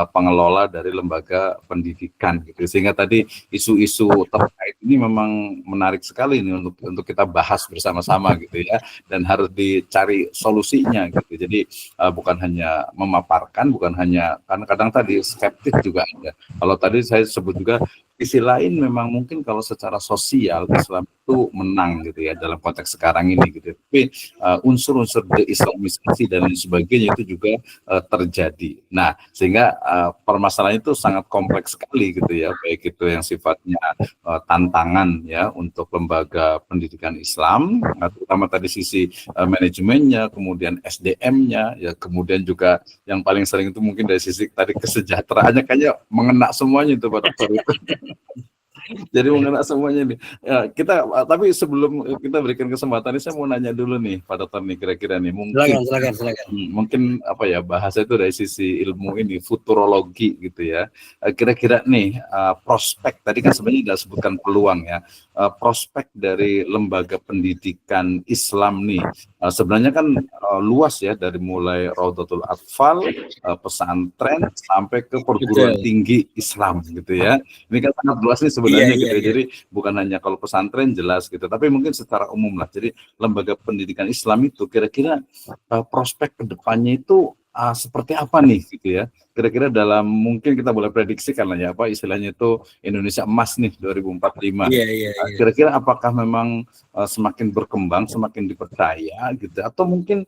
pengelola dari lembaga pendidikan gitu, sehingga tadi isu-isu terkait ini memang menarik sekali ini untuk kita bahas bersama-sama gitu ya, dan harus dicari solusinya gitu. Jadi bukan hanya memaparkan, bukan hanya karena kadang tadi skeptis juga ada. Kalau tadi saya sebut juga sisi lain memang mungkin kalau secara sosial Islam itu menang gitu ya dalam konteks sekarang ini gitu. Tapi unsur-unsur deislamisasi dan lain sebagainya itu juga terjadi. Nah, sehingga permasalahan itu sangat kompleks sekali gitu ya, baik itu yang sifatnya tantangan ya untuk lembaga pendidikan Islam, terutama tadi sisi manajemennya, kemudian SDM-nya, ya kemudian juga yang paling sering itu mungkin dari sisi tadi kesejahteraannya, kayaknya mengena semuanya itu Pak Dokter itu. Jadi mengena semuanya nih. Ya, tapi sebelum kita berikan kesempatan ini, saya mau nanya dulu nih Pak Dokter nih, kira-kira nih Silakan. mungkin apa ya, bahasa itu dari sisi ilmu ini futurologi gitu ya. Kira-kira nih prospek tadi kan sebenarnya sudah sebutkan peluang ya. Prospek dari lembaga pendidikan Islam nih sebenarnya kan luas ya, dari mulai Raudatul Atfal, pesantren sampai ke perguruan tinggi Islam gitu ya. Ini kan sangat luas nih sebenarnya gitu. Jadi bukan hanya kalau pesantren jelas gitu, tapi mungkin secara umum lah. Jadi lembaga pendidikan Islam itu kira-kira prospek kedepannya itu seperti apa nih gitu ya. Kira-kira dalam mungkin kita boleh prediksi karena ya apa istilahnya itu Indonesia emas nih 2045. Kira-kira apakah memang semakin berkembang, semakin dipercaya gitu, atau mungkin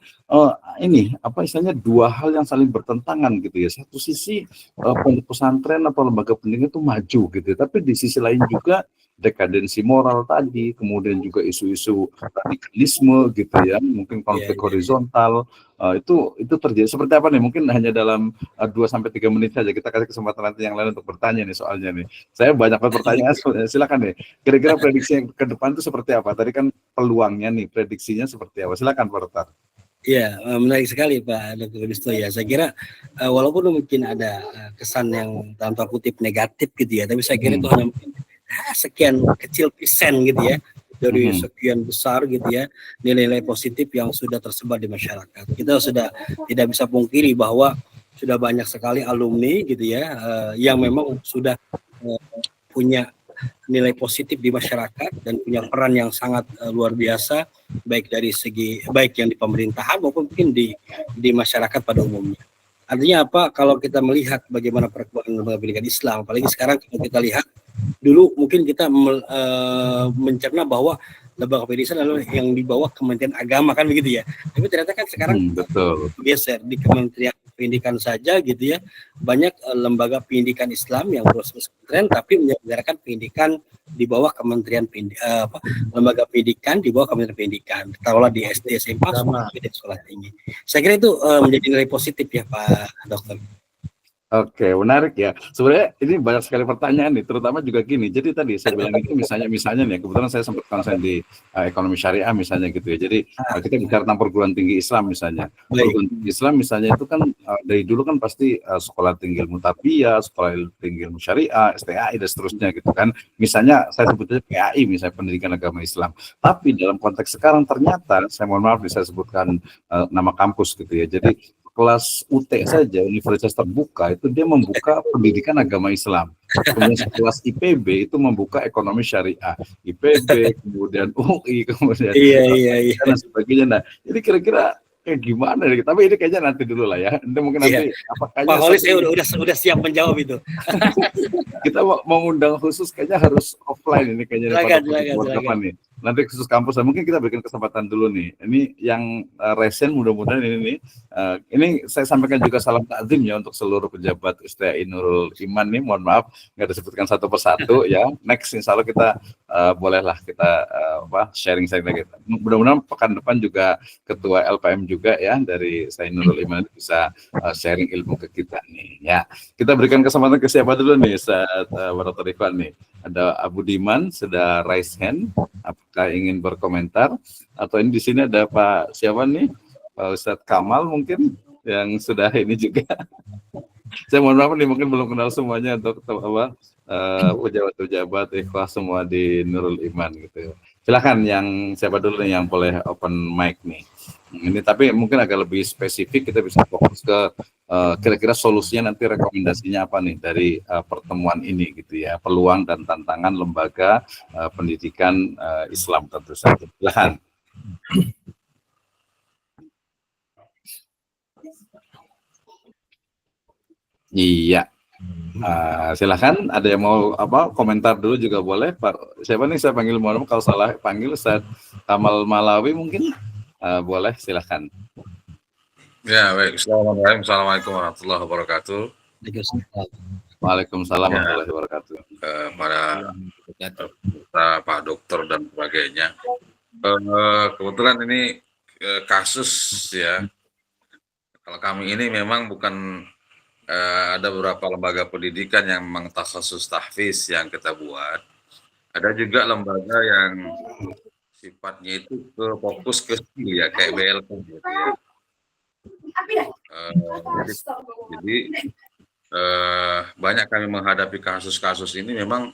ini apa istilahnya dua hal yang saling bertentangan gitu ya. Satu sisi pondok pesantren atau lembaga pendidikan itu maju gitu, tapi di sisi lain juga dekadensi moral tadi, kemudian juga isu-isu radikalisme gitu ya, mungkin konflik horizontal, itu terjadi seperti apa nih? Mungkin hanya dalam 2-3 menit saja, kita kasih kesempatan nanti yang lain untuk bertanya nih soalnya nih. Saya banyak pertanyaan, silakan nih. Kira-kira prediksi yang ke depan itu seperti apa? Tadi kan peluangnya nih, prediksinya seperti apa? Silakan Pak Dokter. Ya, menarik sekali Pak Dr. Risto ya. Saya kira walaupun mungkin ada kesan yang dalam tanda kutip negatif gitu ya, tapi saya kira itu hanya mungkin sekian kecil persen gitu ya, dari sekian besar gitu ya, nilai-nilai positif yang sudah tersebar di masyarakat. Kita sudah tidak bisa pungkiri bahwa sudah banyak sekali alumni gitu ya, yang memang sudah punya nilai positif di masyarakat dan punya peran yang sangat luar biasa, baik dari segi baik yang di pemerintahan maupun mungkin di masyarakat pada umumnya. Artinya apa? Kalau kita melihat bagaimana perkembangan lembaga pendidikan Islam, apalagi sekarang kalau kita lihat, dulu mungkin kita mencerna bahwa lembaga pendidikan adalah yang di bawah Kementerian Agama kan begitu ya. Tapi ternyata kan sekarang betul, geser di Kementerian Pendidikan saja gitu ya. Banyak lembaga pendidikan Islam yang berproses pesantren tapi menyelenggarakan pendidikan di bawah Kementerian lembaga pendidikan di bawah Kementerian Pendidikan. Taruhlah di SD, SMA, di sekolah tinggi. Saya kira itu menjadi nilai positif ya Pak Dokter. Oke, menarik ya. Sebenarnya ini banyak sekali pertanyaan nih, terutama juga gini. Jadi tadi saya bilang itu misalnya nih, kebetulan saya sempat konsen di ekonomi syariah misalnya gitu ya. Jadi kita bicara tentang perguruan tinggi Islam misalnya. Perguruan tinggi Islam misalnya itu kan dari dulu kan pasti sekolah tinggi ilmu tarbiyah, sekolah tinggi ilmu syariah, STAI dan seterusnya gitu kan. Misalnya saya sebutnya PAI misalnya, pendidikan agama Islam. Tapi dalam konteks sekarang ternyata saya mohon maaf bisa sebutkan nama kampus gitu ya. Jadi kelas UT saja, Universitas Terbuka, itu dia membuka pendidikan agama Islam. Kemudian kelas IPB itu membuka ekonomi syariah. IPB, kemudian UI, kemudian dan sebagainya. Nah, jadi kira-kira Gimana nih? Tapi ini kayaknya nanti dulu lah ya. Nanti mungkin nanti Pak Holly saya udah siap menjawab itu. kita mau undang khusus kayaknya harus offline ini kayaknya Silakan. nih. Nanti khusus kampus, mungkin kita berikan kesempatan dulu nih. Ini yang resen mudah-mudahan ini ini saya sampaikan juga salam takzim ya untuk seluruh pejabat STAI Nurul Iman nih. Mohon maaf nggak disebutkan satu persatu ya. Next insya Allah kita bolehlah kita sharing lagi. Mudah-mudahan pekan depan juga ketua LPM juga ya dari STAI Nurul Iman bisa sharing ilmu ke kita nih ya. Kita berikan kesempatan ke siapa dulu nih saat Barotor Ikhwan nih. Ada Abu Diman sudah raise hand, apakah ingin berkomentar? Atau ini di sini ada Pak siapa nih? Pak Ustadz Kamal mungkin yang sudah ini juga. Saya mohon maaf nih mungkin belum kenal semuanya untuk pejabat-pejabat ikhwah semua di Nurul Iman gitu. Silakan yang siapa dulu nih yang boleh open mic nih. Ini tapi mungkin agak lebih spesifik, kita bisa fokus ke kira-kira solusinya nanti rekomendasinya apa nih dari pertemuan ini gitu ya, peluang dan tantangan lembaga pendidikan Islam tentu saja. Silakan. Iya. Silakan, ada yang mau komentar dulu juga boleh Pak. Siapa nih saya panggil, mohon kalau salah panggil Ustaz Kamal Malawi mungkin. Boleh, silakan. Ya, baik. Assalamualaikum warahmatullahi wabarakatuh. Waalaikumsalam warahmatullahi wabarakatuh. Para Pak Dokter dan sebagainya. Kebetulan ini kasus ya. Kalau kami ini memang bukan ada beberapa lembaga pendidikan yang memang takhasus tahfiz yang kita buat. Ada juga lembaga yang sifatnya itu fokus ke skill ya, kayak BLK gitu ya. Jadi banyak kami menghadapi kasus-kasus ini memang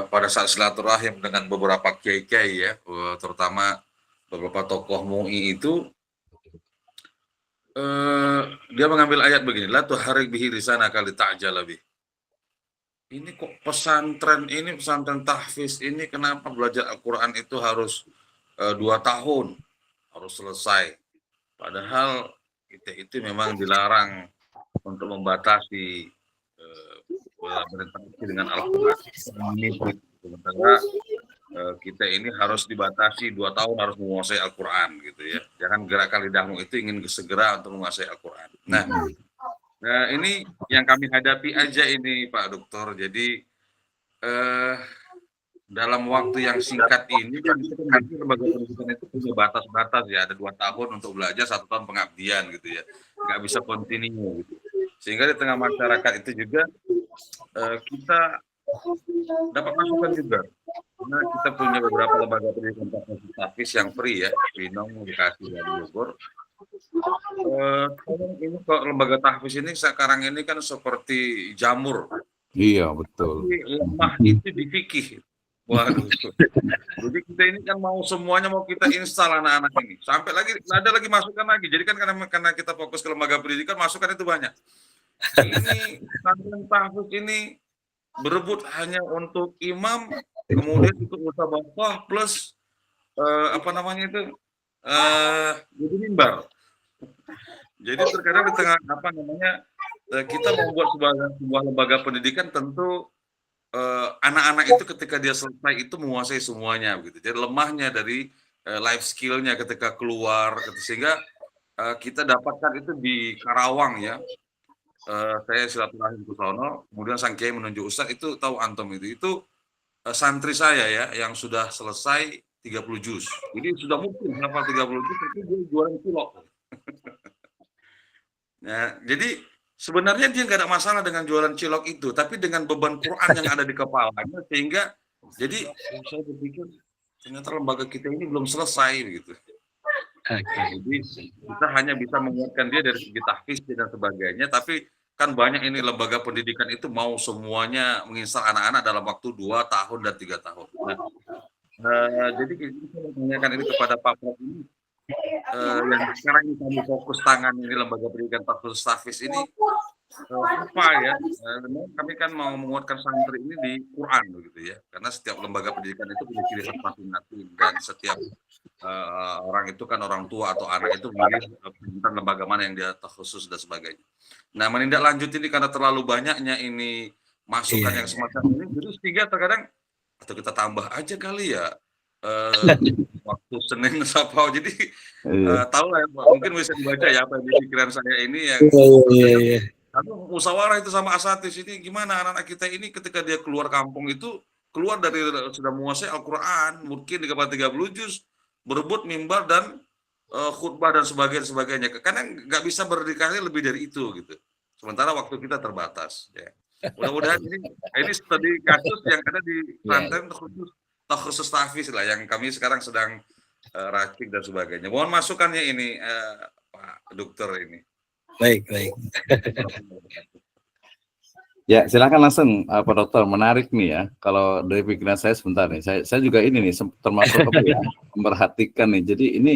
pada saat silaturahim dengan beberapa kiai-kiai ya, terutama beberapa tokoh MUI itu dia mengambil ayat begini, la tuharrik bihi lisanaka lita'jala bih. Ini kok pesantren tahfiz ini kenapa belajar Al-Quran itu harus 2 tahun harus selesai, padahal kita itu memang dilarang untuk membatasi berinteraksi dengan Al-Quran. Sementara kita ini harus dibatasi 2 tahun harus menguasai Al-Quran gitu ya. Jangan gerakan lidahmu itu ingin segera untuk menguasai Al-Quran. Nah, ini yang kami hadapi aja ini Pak Dokter. Jadi dalam waktu yang singkat ini kan kita lembaga pendidikan itu punya batas-batas ya. Ada 2 tahun untuk belajar, 1 tahun pengabdian gitu ya. Nggak bisa continue gitu. Sehingga di tengah masyarakat itu juga kita dapat masukan juga. Karena kita punya beberapa lembaga pendidikan tahfiz yang free ya, Binong, Bekasi, dan Bogor. Ini kok lembaga tahfiz ini sekarang ini kan seperti jamur. Iya betul. Tapi lemah itu di fikih. Waduh. Jadi kita ini kan mau semuanya mau kita install anak-anak ini. Sampai lagi ada lagi masukan lagi. Jadi kan karena kita fokus ke lembaga pendidikan, masukan itu banyak. Ini tahfiz ini berebut hanya untuk imam, kemudian itu musabaqah plus jadi mimbar. Jadi terkadang di tengah kita membuat sebuah lembaga pendidikan, tentu anak-anak itu ketika dia selesai itu menguasai semuanya begitu. Jadi lemahnya dari life skill-nya ketika keluar, sehingga kita dapatkan itu di Karawang ya. Saya silaturahim ke sono, kemudian sang kiai menunjuk Ustadz, itu tahu antum itu santri saya ya yang sudah selesai 30 juz. Jadi sudah mungkin hafal 30 juz, tapi dia jualan cilok. Nah, jadi sebenarnya dia nggak ada masalah dengan jualan cilok itu, tapi dengan beban Quran yang ada di kepalanya, sehingga jadi saya berpikir ternyata lembaga kita ini belum selesai begitu. Jadi kita hanya bisa menguatkan dia dari segi tahfiz dan sebagainya, tapi kan banyak ini lembaga pendidikan itu mau semuanya menginstal anak-anak dalam waktu 2 tahun dan 3 tahun. Jadi kita menanyakan ini kepada Pak Prof ini, yang sekarang ini kami fokus tangan ini lembaga pendidikan tahfiz ini apa ya? Kami kan mau menguatkan santri ini di Quran begitu ya, karena setiap lembaga pendidikan itu punya ciri khas masing-masing dan setiap orang itu kan orang tua atau anak itu memilih pimpinan lembaga mana yang dia khusus dan sebagainya. Nah, menindaklanjuti ini karena terlalu banyaknya ini masukan yang semacam ini, jadi sehingga terkadang atau kita tambah aja kali ya waktu Senin Sabau. Jadi tahu lah, mungkin bisa dibaca ya apa yang di pikiran saya ini yang musyawarah itu sama asatis ini gimana anak-anak kita ini ketika dia keluar kampung itu keluar dari sudah menguasai Al-Quran, mungkin di kapal 30 juz, berebut mimbar dan khutbah dan sebagainya. Karena nggak bisa berdikari lebih dari itu gitu. Sementara waktu kita terbatas. Ya. Mudah-mudahan ini tadi kasus yang ada di Banten khusus tahfiz lah yang kami sekarang sedang racik dan sebagainya. Mohon masukannya ini Pak Dokter ini. Baik. Ya, silakan langsung Pak Dokter. Menarik nih ya. Kalau dari pikiran saya sebentar nih, saya juga ini nih termasuk memperhatikan nih. Jadi ini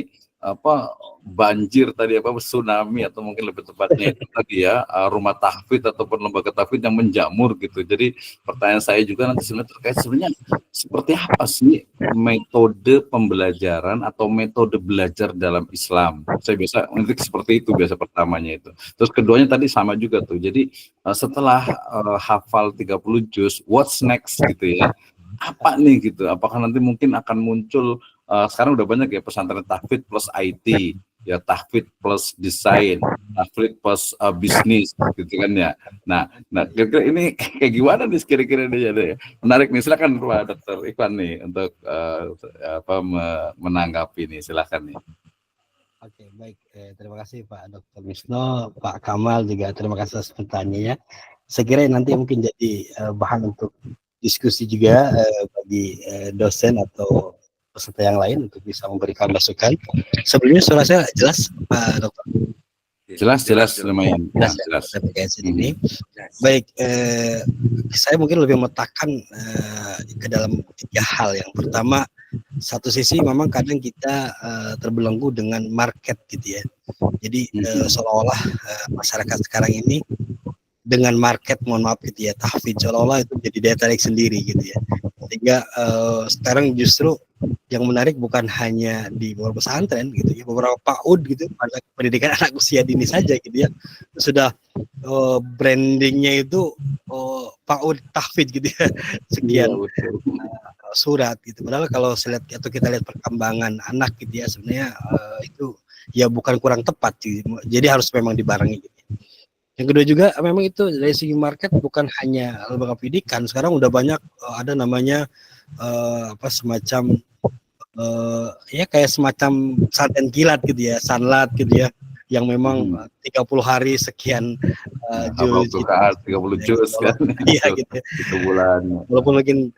banjir tadi tsunami atau mungkin lebih tepatnya itu tadi ya rumah tahfidz ataupun lembaga tahfidz yang menjamur gitu. Jadi pertanyaan saya juga nanti sebenarnya terkait sebenarnya seperti apa sih metode pembelajaran atau metode belajar dalam Islam. Saya biasa untuk seperti itu biasa pertamanya itu. Terus keduanya tadi sama juga tuh. Jadi setelah hafal 30 juz, what's next gitu ya. Apa nih gitu? Apakah nanti mungkin akan muncul sekarang udah banyak ya pesantren tahfidz plus IT, ya tahfidz plus desain, tahfidz plus bisnis gitu kan ya. Nah kira-kira ini kayak gimana nih kira-kira nih? Menarik nih, silakan Pak Dokter Ikhwan nih untuk menanggapi nih, silakan nih. Oke, baik. Terima kasih Pak Dr. Misno, Pak Kamal juga terima kasih atas pertanyaannya. Saya kira nanti mungkin jadi bahan untuk diskusi juga bagi dosen atau peserta yang lain untuk bisa memberikan masukan. Sebelumnya suara saya jelas Pak Dokter? Jelas lumayan. Jelas. Ini. Baik, saya mungkin lebih meletakkan ke dalam 3 hal. Yang pertama, satu sisi memang kadang kita terbelenggu dengan market gitu ya. Jadi seolah-olah masyarakat sekarang ini dengan market, mohon maaf gitu ya, tahfidz seolah-olah itu jadi daya tarik sendiri gitu ya. Sehingga sekarang justru yang menarik bukan hanya di beberapa pesantren gitu ya, beberapa PAUD gitu, pada pendidikan anak usia dini saja gitu ya, sudah brandingnya itu PAUD tahfidz gitu ya, sekian surat gitu. Padahal kalau kita lihat perkembangan anak gitu ya, sebenarnya itu ya bukan kurang tepat gitu. Jadi harus memang dibarengi gitu. Yang kedua juga memang itu dari segi market bukan hanya lembaga pendidikan, sekarang udah banyak ada namanya semacam ya kayak semacam pesantren kilat gitu ya, sanlat gitu ya, yang memang 30 hari sekian juz gitu. 30 juz kan. Iya gitu. 1 bulan. Walaupun mungkin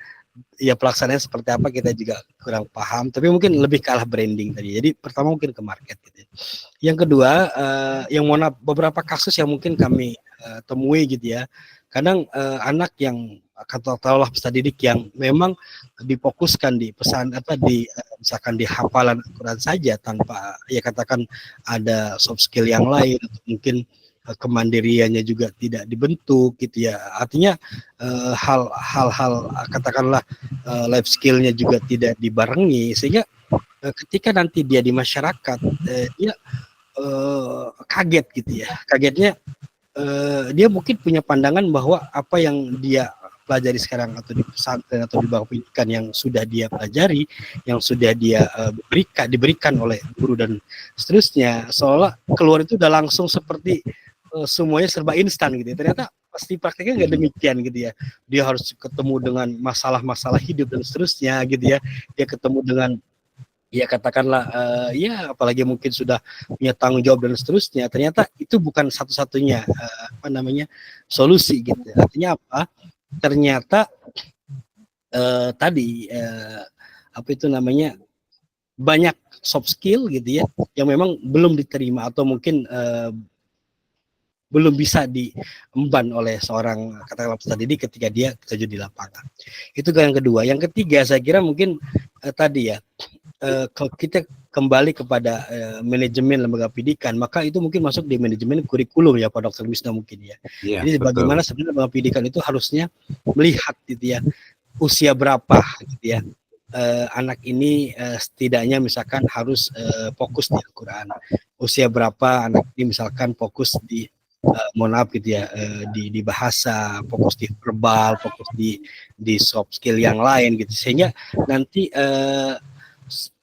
ya pelaksanaannya seperti apa kita juga kurang paham, tapi mungkin lebih kalah branding tadi. Jadi pertama mungkin ke market gitu. Yang kedua, yang beberapa kasus yang mungkin kami temui gitu ya. Kadang anak yang katakanlah peserta didik yang memang difokuskan di misalkan di hafalan Al-Quran saja tanpa ya katakan ada soft skill yang lain, atau mungkin kemandiriannya juga tidak dibentuk gitu ya. Artinya hal-hal katakanlah life skill-nya juga tidak dibarengi, sehingga ketika nanti dia di masyarakat dia kaget gitu ya. Kagetnya dia mungkin punya pandangan bahwa apa yang dia pelajari sekarang atau di pesantren atau di bawah pendidikan yang sudah dia pelajari, yang sudah dia diberikan oleh guru dan seterusnya, seolah keluar itu udah langsung seperti semuanya serba instan gitu ya. Ternyata pasti prakteknya nggak demikian gitu ya. Dia harus ketemu dengan masalah-masalah hidup dan seterusnya gitu ya. Dia ketemu dengan ya katakanlah ya apalagi mungkin sudah punya tanggung jawab dan seterusnya. Ternyata itu bukan satu-satunya solusi gitu. Artinya apa? Ternyata banyak soft skill gitu ya yang memang belum diterima atau mungkin belum bisa diemban oleh seorang katakanlah peserta didik ketika dia terjun di lapangan. Itu yang kedua. Yang ketiga saya kira mungkin tadi ya, kalau kita kembali kepada manajemen lembaga pendidikan, maka itu mungkin masuk di manajemen kurikulum ya Pak Dr. Wisnu mungkin ya. Jadi bagaimana sebenarnya lembaga pendidikan itu harusnya melihat gitu ya, usia berapa gitu ya, anak ini setidaknya misalkan harus fokus di Al-Quran. Usia berapa anak ini misalkan fokus di mohon maaf gitu ya, di bahasa, fokus di verbal, fokus di soft skill yang lain gitu, sehingga nanti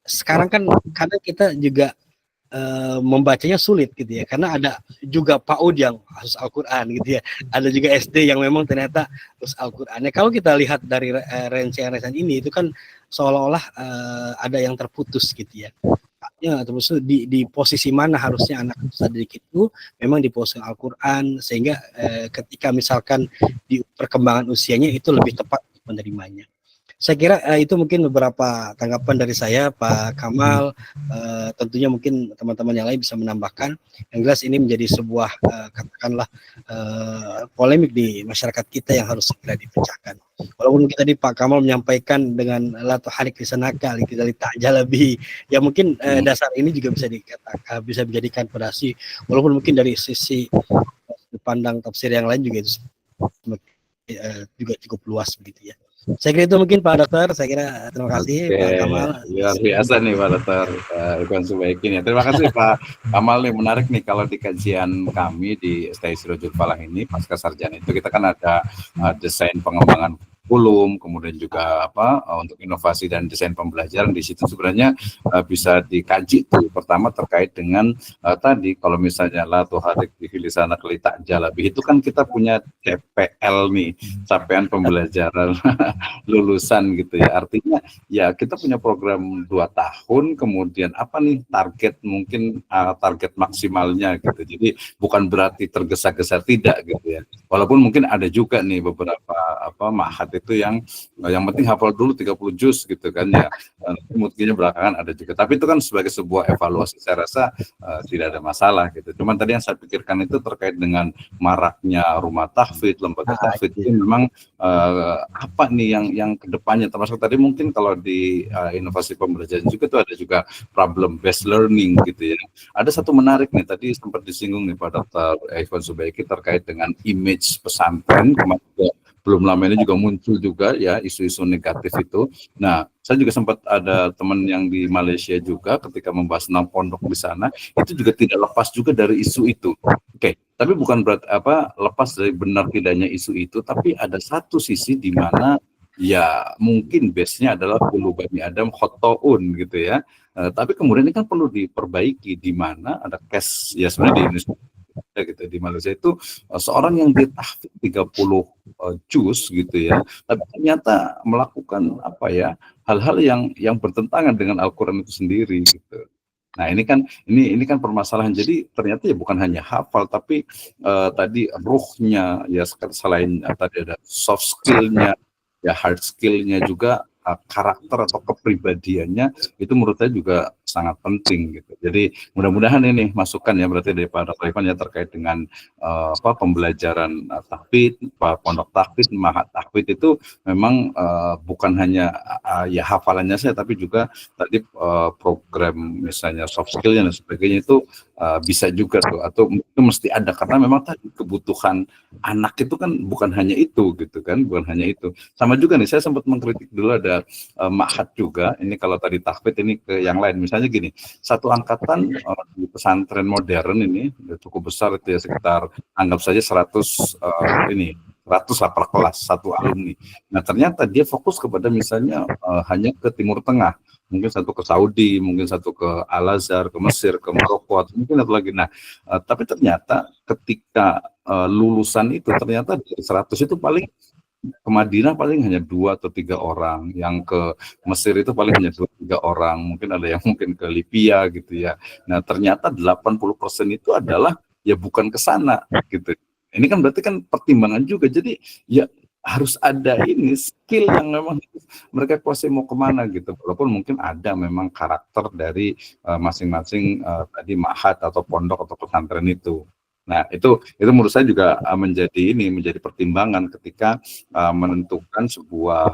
sekarang kan kadang kita juga membacanya sulit gitu ya, karena ada juga PAUD yang harus Al-Quran gitu ya, ada juga SD yang memang ternyata harus Al-Quran. Ya, kalau kita lihat dari rangkaian ini itu kan seolah-olah ada yang terputus gitu ya. Ya, terus di posisi mana harusnya anak didik itu memang di posisi Al-Quran, sehingga ketika misalkan di perkembangan usianya itu lebih tepat menerimanya. Saya kira itu mungkin beberapa tanggapan dari saya, Pak Kamal. Tentunya mungkin teman-teman yang lain bisa menambahkan. Yang jelas ini menjadi sebuah katakanlah polemik di masyarakat kita yang harus segera dipecahkan. Walaupun tadi Pak Kamal menyampaikan dengan la tuharik lisanaka ta'jalabi, ya mungkin dasar ini juga bisa dikatakan, bisa dijadikan fondasi. Walaupun mungkin dari sisi pandang tafsir yang lain juga itu juga cukup luas begitu ya. Saya kira itu mungkin Pak Dokter. Saya kira terima kasih Pak Kamal. Luar biasa nih Pak Dokter Ikhwan Subaikin ya. Terima kasih Pak Kamal nih, menarik nih kalau di kajian kami di STI Sirojul Falah ini pasca sarjana itu kita kan ada desain pengembangan kurikulum, kemudian juga untuk inovasi dan desain pembelajaran. Di situ sebenarnya bisa dikaji tuh. Pertama terkait dengan tadi kalau misalnya la tuharik lisanaka ta'jalabi, itu kan kita punya CPL nih, capaian pembelajaran lulusan gitu ya. Artinya ya kita punya program 2 tahun, kemudian apa nih target, mungkin target maksimalnya gitu. Jadi bukan berarti tergesa-gesa, tidak gitu ya. Walaupun mungkin ada juga nih beberapa ma'had itu yang penting hafal dulu 30 juz gitu kan ya. Mungkinnya belakangan ada juga. Tapi itu kan sebagai sebuah evaluasi, saya rasa tidak ada masalah gitu. Cuman tadi yang saya pikirkan itu terkait dengan maraknya rumah tahfidz, lembaga tahfidz itu memang apa nih yang kedepannya, termasuk tadi mungkin kalau di inovasi pembelajaran juga itu ada juga problem based learning gitu ya. Ada satu menarik nih, tadi sempat disinggung nih Pak Dr. Ikhwan Subaikin terkait dengan image pesantren. Kemarin belum lama ini juga muncul juga ya isu-isu negatif itu. Nah, saya juga sempat ada teman yang di Malaysia juga ketika membahas tentang pondok di sana, itu juga tidak lepas juga dari isu itu. Oke, tapi bukan berarti lepas dari benar tidaknya isu itu, tapi ada satu sisi di mana ya mungkin base-nya adalah ulu bani Adam khotoun gitu ya. Tapi kemudian ini kan perlu diperbaiki, di mana ada case ya sebenarnya di Indonesia gitu, di Malaysia itu seorang yang ditahfidz 30 juz gitu ya, tapi ternyata melakukan hal-hal yang bertentangan dengan Al-Quran itu sendiri gitu. Nah ini kan permasalahan. Jadi ternyata ya bukan hanya hafal, tapi tadi ruhnya ya, selain tadi ada soft skillnya ya, hard skillnya juga, karakter atau kepribadiannya itu menurut saya juga sangat penting gitu. Jadi mudah-mudahan ini masukan ya berarti dari Pak Dr. Ikhwan ya terkait dengan pembelajaran tahfidz, pondok tahfidz, ma'had tahfidz itu memang bukan hanya ya hafalannya saya, tapi juga tadi program misalnya soft skill dan sebagainya itu bisa juga tuh, atau itu mesti ada, karena memang tadi kebutuhan anak itu kan bukan hanya itu gitu kan, bukan hanya itu. Sama juga nih, saya sempat mengkritik dulu ada ma'had juga, ini kalau tadi tahfidz ini ke yang lain, misalnya gini, satu angkatan di pesantren modern ini cukup besar itu ya, sekitar anggap saja 100 lah per kelas satu alumni. Nah ternyata dia fokus kepada misalnya hanya ke Timur Tengah, mungkin satu ke Saudi, mungkin satu ke Al-Azhar, ke Mesir, ke Maroko, atau mungkin satu lagi. Nah tapi ternyata ketika lulusan itu ternyata dari 100 itu paling ke Madinah paling hanya 2 atau 3 orang, yang ke Mesir itu paling hanya 2-3 orang, mungkin ada yang mungkin ke Libya gitu ya. Nah ternyata 80% itu adalah ya bukan ke sana gitu. Ini kan berarti kan pertimbangan juga. Jadi ya harus ada ini skill yang memang mereka kuasai mau kemana gitu. Walaupun mungkin ada memang karakter dari masing-masing tadi ma'had atau pondok atau pesantren itu. Nah itu menurut saya juga menjadi pertimbangan ketika menentukan sebuah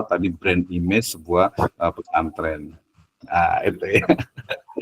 tadi brand image sebuah pesantren. Itu ya.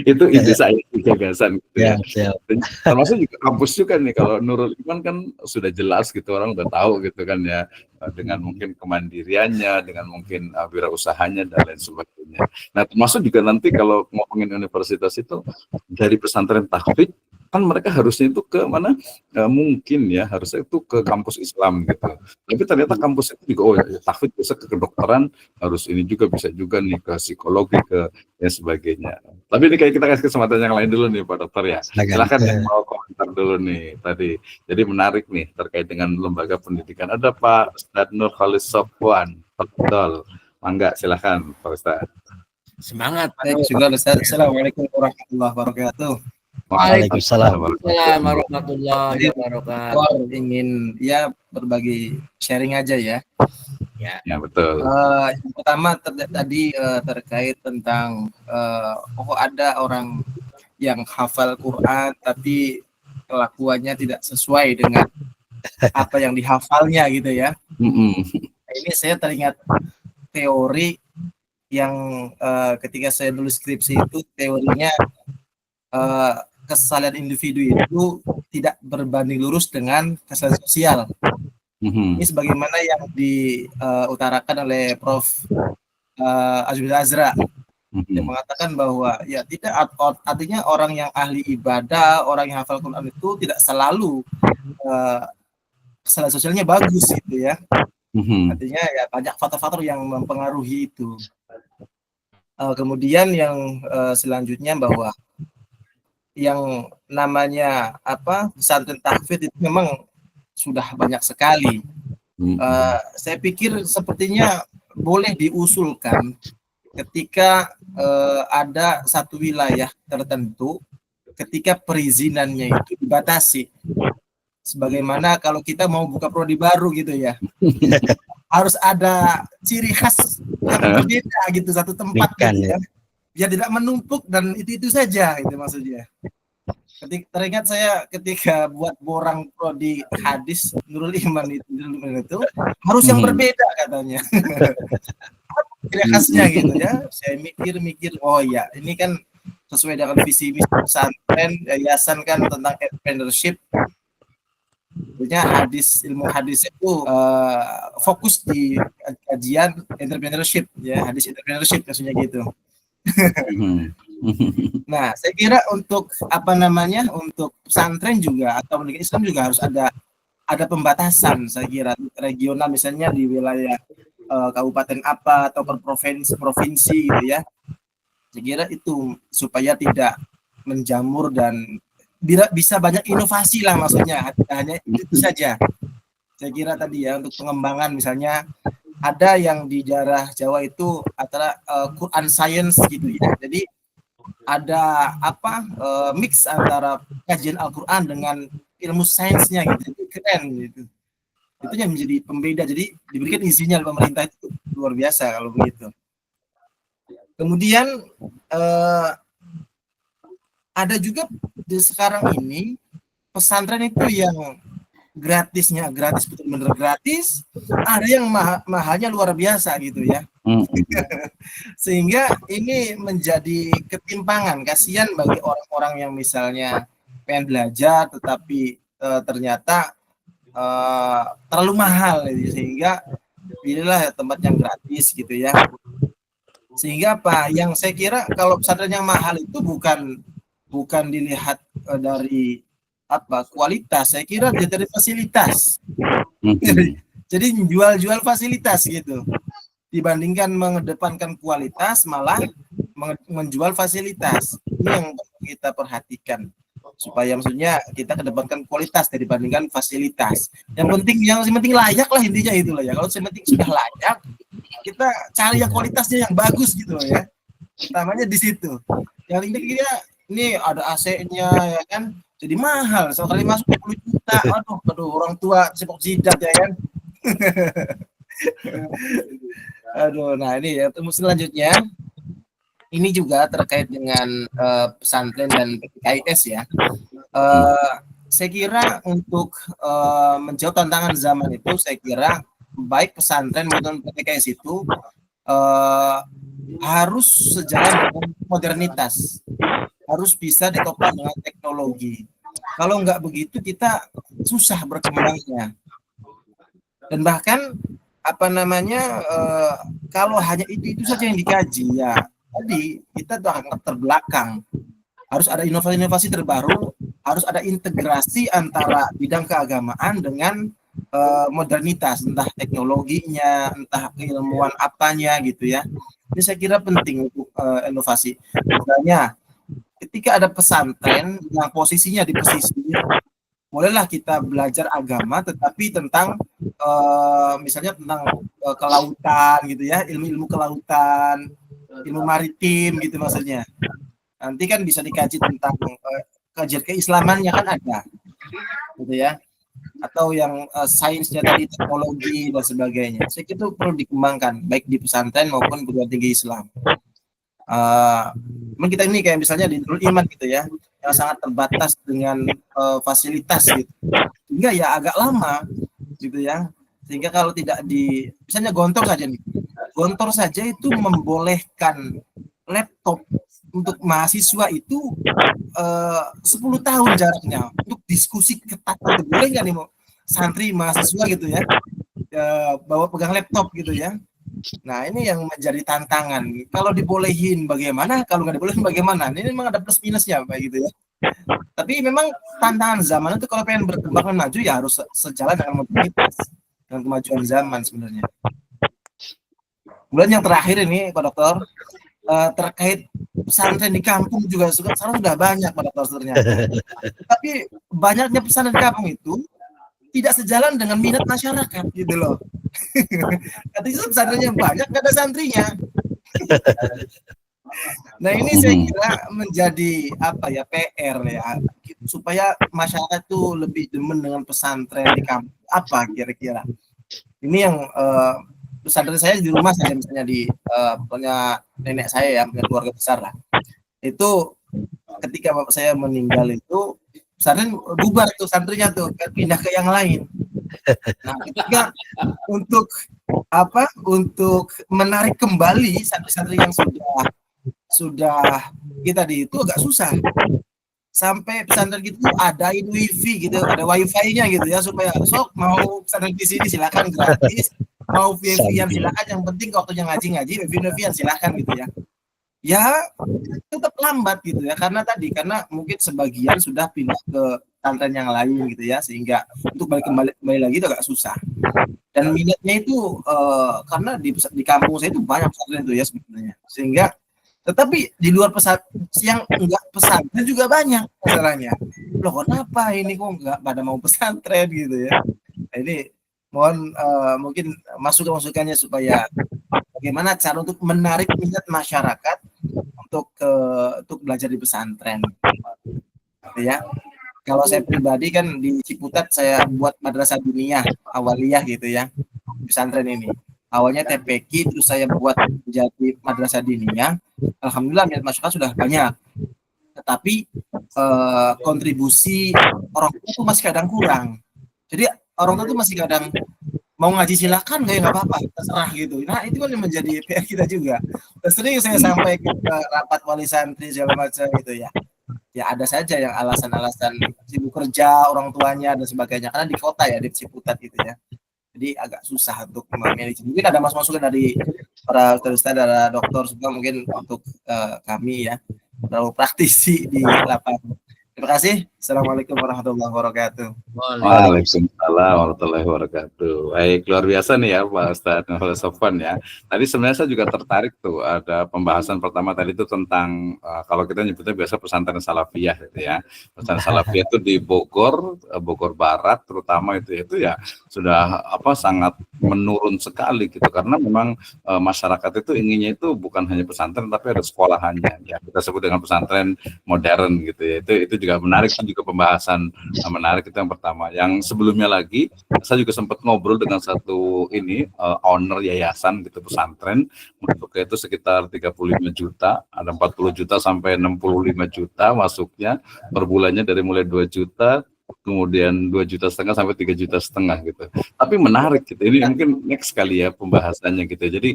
Itu ide saya, gagasan gitu Ya, ya. betul. Dan termasuk juga kampus juga nih, kalau Nurul Iman kan sudah jelas gitu, orang udah tahu gitu kan ya, dengan mungkin kemandiriannya, dengan mungkin wirausahanya dan lain sebagainya. Nah, termasuk juga nanti kalau ngomongin universitas itu dari pesantren tahfidz kan mereka harusnya itu ke mana? Mungkin ya harusnya itu ke kampus Islam gitu. Tapi ternyata kampus itu juga, oh ya, tahfidz bisa ke kedokteran, harus ini juga bisa juga nih ke psikologi, ke dan sebagainya. Tapi ini kayak kita kasih kesempatan yang lain dulu nih Pak Dokter ya. Silakan yang mau komentar dulu nih tadi. Jadi menarik nih terkait dengan lembaga pendidikan. Ada Pak Ustadz Nur Khalid Sofwan. Betul. Mangga silakan Pak Ustadz. Semangat. Baik, syukur Ustaz. Assalamualaikum warahmatullahi wabarakatuh. Waalaikumsalam. Waalaikumsalam warahmatullahi wabarakatuh. Ingin ya berbagi sharing aja ya. Ya betul. Yang pertama tadi terkait tentang ada orang yang hafal Quran tapi kelakuannya tidak sesuai dengan apa yang dihafalnya gitu ya. Ini saya teringat teori yang ketika saya nulis skripsi itu teorinya kesalahan individu itu tidak berbanding lurus dengan kesalahan sosial. Ini sebagaimana yang diutarakan oleh Prof. Azwil Azra yang mengatakan bahwa ya tidak artinya orang yang ahli ibadah, orang yang hafal Quran itu tidak selalu kesalahan sosialnya bagus gitu ya. Artinya ya banyak faktor-faktor yang mempengaruhi itu. Kemudian yang selanjutnya bahwa yang namanya pesantren tahfidz itu memang sudah banyak sekali. Saya pikir sepertinya boleh diusulkan ketika ada satu wilayah tertentu, ketika perizinannya itu dibatasi. Sebagaimana kalau kita mau buka prodi baru gitu ya, harus ada ciri khas yang berbeda gitu, satu tempat gitu ya. Biar tidak menumpuk dan itu saja itu maksudnya. Teringat saya ketika buat borang prodi hadis Nurul Iman itu harus yang berbeda katanya. Ciri khasnya gitu ya. Saya mikir, oh ya ini kan sesuai dengan visi misi pesantren, yayasan kan tentang entrepreneurship. Tentunya ilmu hadis itu fokus di kajian entrepreneurship ya, hadis entrepreneurship maksudnya gitu. Nah, saya kira untuk untuk pesantren juga atau pendidikan Islam juga harus ada pembatasan. Saya kira regional misalnya di wilayah kabupaten apa atau per provinsi gitu ya. Saya kira itu supaya tidak menjamur dan bisa banyak inovasi lah maksudnya. Hanya itu saja. Saya kira tadi ya untuk pengembangan misalnya ada yang di daerah Jawa itu antara Quran Science gitu ya. Jadi ada mix antara kajian Al-Quran dengan ilmu sainsnya gitu. Itu keren gitu. Itu yang menjadi pembeda. Jadi diberikan izinnya oleh pemerintah itu luar biasa kalau begitu. Kemudian ada juga di sekarang ini pesantren itu yang gratis betul-benar gratis, ada yang mahalnya luar biasa gitu ya. Sehingga ini menjadi ketimpangan, kasihan bagi orang-orang yang misalnya pengen belajar tetapi ternyata terlalu mahal gitu. Sehingga pilihlah tempat yang gratis gitu ya. Sehingga yang saya kira kalau pesantren yang mahal itu bukan dilihat dari kualitas, saya kira dari fasilitas. Jadi jual fasilitas gitu. Dibandingkan mengedepankan kualitas, malah menjual fasilitas. Ini yang kita perhatikan supaya maksudnya kita kedepankan kualitas dibandingkan fasilitas. Yang penting layak lah intinya itulah ya. Kalau yang penting sudah layak, kita cari yang kualitasnya yang bagus gitu loh ya. Namanya di situ. Yang ini ada AC-nya ya kan. Jadi mahal, sekali masuk 20 juta. Aduh, orang tua sepak jidat ya kan. Aduh, nah ini ya selanjutnya. Ini juga terkait dengan pesantren dan PKIS ya. Saya kira untuk menjawab tantangan zaman itu, saya kira baik pesantren maupun PKIS itu harus sejalan dengan modernitas. harus bisa ditopang dengan teknologi. Kalau nggak begitu kita susah berkembangnya. Dan bahkan apa namanya kalau hanya itu saja yang dikaji ya tadi kita tuh akan terbelakang. Harus ada inovasi-inovasi terbaru, harus ada integrasi antara bidang keagamaan dengan modernitas, entah teknologinya, entah keilmuan apanya gitu ya. Ini saya kira penting untuk inovasi. Misalnya ketika ada pesantren yang posisinya di pesisir, bolehlah kita belajar agama, tetapi tentang misalnya tentang kelautan gitu ya, ilmu-ilmu kelautan, ilmu maritim gitu maksudnya. Nanti kan bisa dikaji tentang kajian keislamannya kan ada, gitu ya. Atau yang sainsnya tadi, teknologi dan sebagainya. Saya kira itu perlu dikembangkan baik di pesantren maupun perguruan tinggi Islam. Kita ini kayak misalnya di Nurul Iman gitu ya, yang sangat terbatas dengan fasilitas gitu, sehingga ya agak lama gitu ya. Sehingga kalau tidak misalnya Gontor saja itu membolehkan laptop untuk mahasiswa itu 10 tahun jaraknya untuk diskusi ketat. Boleh nggak nih santri mahasiswa gitu ya bawa pegang laptop gitu ya. Nah ini yang menjadi tantangan. Kalau dibolehin bagaimana, kalau nggak dibolehin bagaimana. Ini memang ada plus minusnya Pak gitu ya. Tapi memang tantangan zaman itu kalau pengen berkembang dan maju ya harus sejalan dengan modernitas, dengan kemajuan zaman sebenarnya. Kemudian yang terakhir ini Pak Dokter, terkait pesantren di kampung juga sekarang sudah banyak Pak Dokter ternyata. Tapi banyaknya pesantren di kampung itu tidak sejalan dengan minat masyarakat gitu loh. Katanya pesantrennya banyak, nggak ada santrinya. Nah ini saya kira menjadi PR ya, supaya masyarakat tuh lebih demen dengan pesantren di kampung. Apa kira-kira? Ini yang pesantren saya di rumah saya misalnya di punya nenek saya ya, punya keluarga besar lah. Itu ketika bapak saya meninggal itu pesantren bubar tuh santrinya tuh pindah ke yang lain. Nah, ketika untuk menarik kembali santri-santri yang sudah kita itu agak susah. Sampai pesantren gitu adain wifi gitu, ada wifi-nya gitu ya, supaya sok mau pesantren di sini silakan gratis, mau wifi-an silakan, yang penting waktunya ngaji wifi-an silakan gitu ya. Ya tetap lambat gitu ya, karena mungkin sebagian sudah pindah ke pesantren yang lain gitu ya, sehingga untuk kembali lagi itu agak susah. Dan minatnya itu karena di kampung saya itu banyak pesantren itu ya sebenarnya, sehingga tetapi di luar pesantren yang enggak pesantren juga banyak masalahnya. Loh kenapa ini kok enggak pada mau pesantren gitu ya. Nah, ini mohon mungkin masukannya supaya bagaimana cara untuk menarik minat masyarakat untuk belajar di pesantren gitu ya. Kalau saya pribadi kan di Ciputat saya buat madrasah diniyah awaliyah gitu ya, pesantren ini. Awalnya TPQ, terus saya buat menjadi madrasah diniyah. Alhamdulillah minat masyarakat sudah banyak. Tetapi kontribusi orang tua itu masih kadang kurang. Jadi orang tua itu masih kadang mau ngaji silakan nggak apa-apa, terserah gitu. Nah itu kan yang menjadi PR kita juga. Dan sering saya sampaikan ke rapat wali santri segala macam gitu ya. Ya ada saja yang alasan-alasan sibuk kerja orang tuanya dan sebagainya, karena di kota ya, di Ciputat gitu ya. Jadi agak susah untuk memanage. Mungkin ada masukan dari para ustaz, ada dokter juga mungkin untuk kami ya, terlalu praktisi di lapangan. Terima kasih. Assalamualaikum warahmatullahi wabarakatuh. Waalaikumsalam warahmatullahi wabarakatuh. Baik, luar biasa nih ya Pak Ustadz Nurul Sofwan ya. Tadi sebenarnya saya juga tertarik tuh, ada pembahasan pertama tadi itu tentang kalau kita nyebutnya biasa pesantren salafiyah gitu ya. Pesantren salafiyah itu di Bogor Barat terutama itu ya sudah sangat menurun sekali gitu, karena memang masyarakat itu inginnya itu bukan hanya pesantren tapi ada sekolahannya ya. Kita sebut dengan pesantren modern gitu ya. Itu juga menarik, juga pembahasan menarik. Itu yang pertama. Yang sebelumnya lagi saya juga sempat ngobrol dengan satu owner yayasan gitu pesantren, masuknya itu sekitar 35 juta, ada 40 juta sampai 65 juta masuknya per bulannya, dari mulai 2 juta kemudian 2,5 juta sampai 3,5 juta gitu. Tapi menarik gitu. Ini mungkin next kali ya pembahasannya gitu. Jadi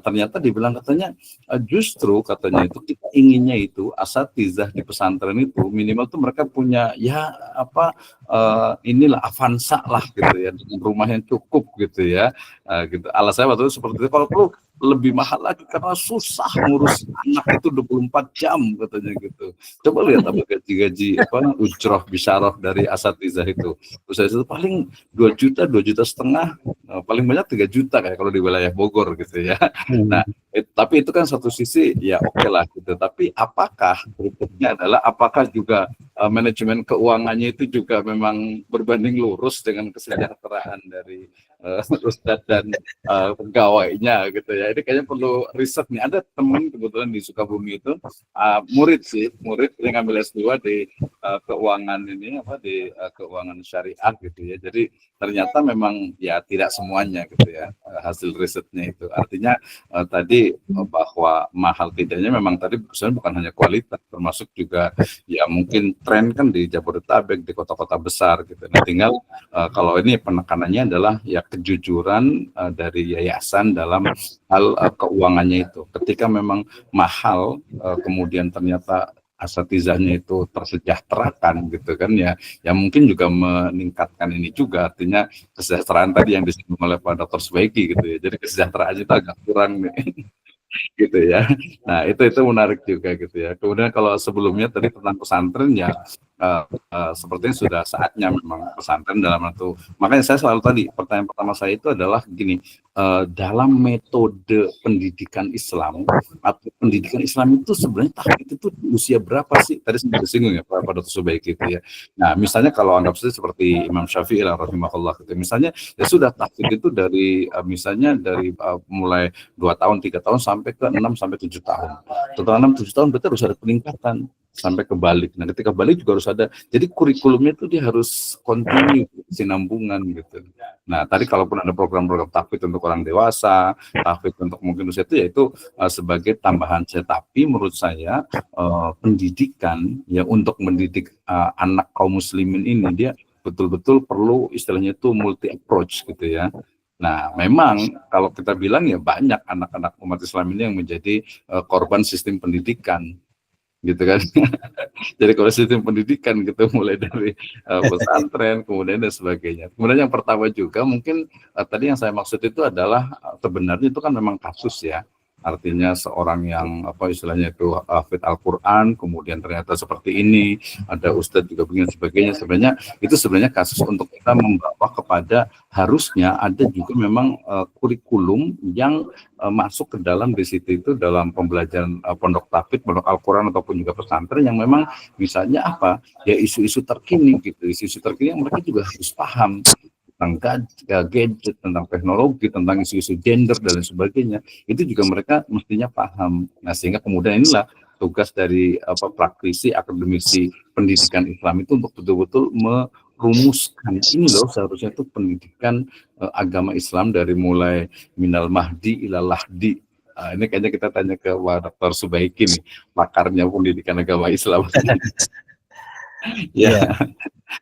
ternyata dibilang katanya justru katanya itu kita inginnya itu asatizah di pesantren itu minimal tuh mereka punya ya apa inilah Avanza lah gitu ya, dengan rumah yang cukup gitu ya. Gitu. Alasannya waktu itu seperti itu, kalau perlu lebih mahal lagi karena susah ngurus anak itu 24 jam katanya gitu. Coba lihat apa gaji-gaji apa ujroh bisyarah dari asatizah itu. Terus itu paling 2 juta, 2,5 juta, paling banyak 3 juta kayak kalau di wilayah Bogor gitu ya. Nah, tapi itu kan satu sisi ya oke lah gitu. Tapi apakah berikutnya adalah apakah juga manajemen keuangannya itu juga memang berbanding lurus dengan kesejahteraan dari ustadz dan pegawainya gitu ya. Ini kayaknya perlu riset nih. Ada teman kebetulan di Sukabumi itu murid yang ngambil S2 di keuangan ini apa di keuangan syariah gitu ya. Jadi ternyata memang ya tidak semuanya gitu ya hasil risetnya itu. Artinya tadi bahwa mahal tidaknya memang tadi sebenarnya bukan hanya kualitas, termasuk juga ya mungkin tren kan di Jabodetabek, di kota-kota besar gitu. Nah, tinggal kalau ini penekanannya adalah ya kejujuran dari yayasan dalam hal keuangannya itu. Ketika memang mahal, kemudian ternyata asatizahnya itu tersejahterakan gitu kan ya mungkin juga meningkatkan ini juga, artinya kesejahteraan tadi yang disinggung oleh Pak Dr. Subaiki gitu ya. Jadi kesejahteraan itu agak kurang nih. Gitu ya. Nah, itu menarik juga gitu ya. Kemudian kalau sebelumnya tadi tentang pesantren ya sepertinya sudah saatnya memang pesantren dalam itu. Makanya saya selalu tadi pertanyaan pertama saya itu adalah gini, dalam metode pendidikan Islam atau pendidikan Islam itu sebenarnya tahfidz itu usia berapa sih? Tadi sempat disinggung ya Pak Dr. Subaiki gitu ya. Nah, misalnya kalau anggap saja seperti Imam Syafi'i rahimahullah gitu. Misalnya ya sudah tahfidz itu dari misalnya dari mulai 2 tahun, 3 tahun sampai ke 6 sampai 7 tahun. Setelah 6-7 tahun berarti harus ada peningkatan sampai ke balik. Nah, ketika balik juga harus ada. Jadi kurikulumnya itu dia harus kontinu, sinambungan gitu. Nah, tadi kalaupun ada program-program tahfidz untuk orang dewasa, tahfidz untuk mungkin usia itu yaitu sebagai tambahan saja. Tapi menurut saya pendidikan ya untuk mendidik anak kaum muslimin ini dia betul-betul perlu istilahnya itu multi approach gitu ya. Nah, memang kalau kita bilang ya banyak anak-anak umat Islam ini yang menjadi korban sistem pendidikan, gitu kan. Jadi kalau sistem pendidikan gitu mulai dari pesantren, kemudian dan sebagainya. Kemudian yang pertama juga mungkin tadi yang saya maksud itu adalah sebenarnya itu kan memang kasus ya. Artinya seorang yang apa istilahnya itu hafidz Al-Quran, kemudian ternyata seperti ini, ada ustadz juga begini sebagainya. Sebenarnya itu sebenarnya kasus untuk kita membawa kepada harusnya ada juga memang kurikulum yang masuk ke dalam di situ itu dalam pembelajaran pondok tahfidz, pondok Al-Quran ataupun juga pesantren yang memang misalnya apa ya isu-isu terkini gitu, isu-isu terkini yang mereka juga harus paham tentang gadget, tentang teknologi, tentang isu-isu gender dan lain sebagainya, itu juga mereka mestinya paham. Nah, sehingga kemudian inilah tugas dari praktisi akademisi pendidikan Islam itu untuk betul-betul merumuskan ini loh seharusnya itu pendidikan agama Islam dari mulai minal mahdi ilal lahdi. Ini kayaknya kita tanya ke Pak Dr. Subaiki nih, pakarnya pendidikan agama Islam. Ya.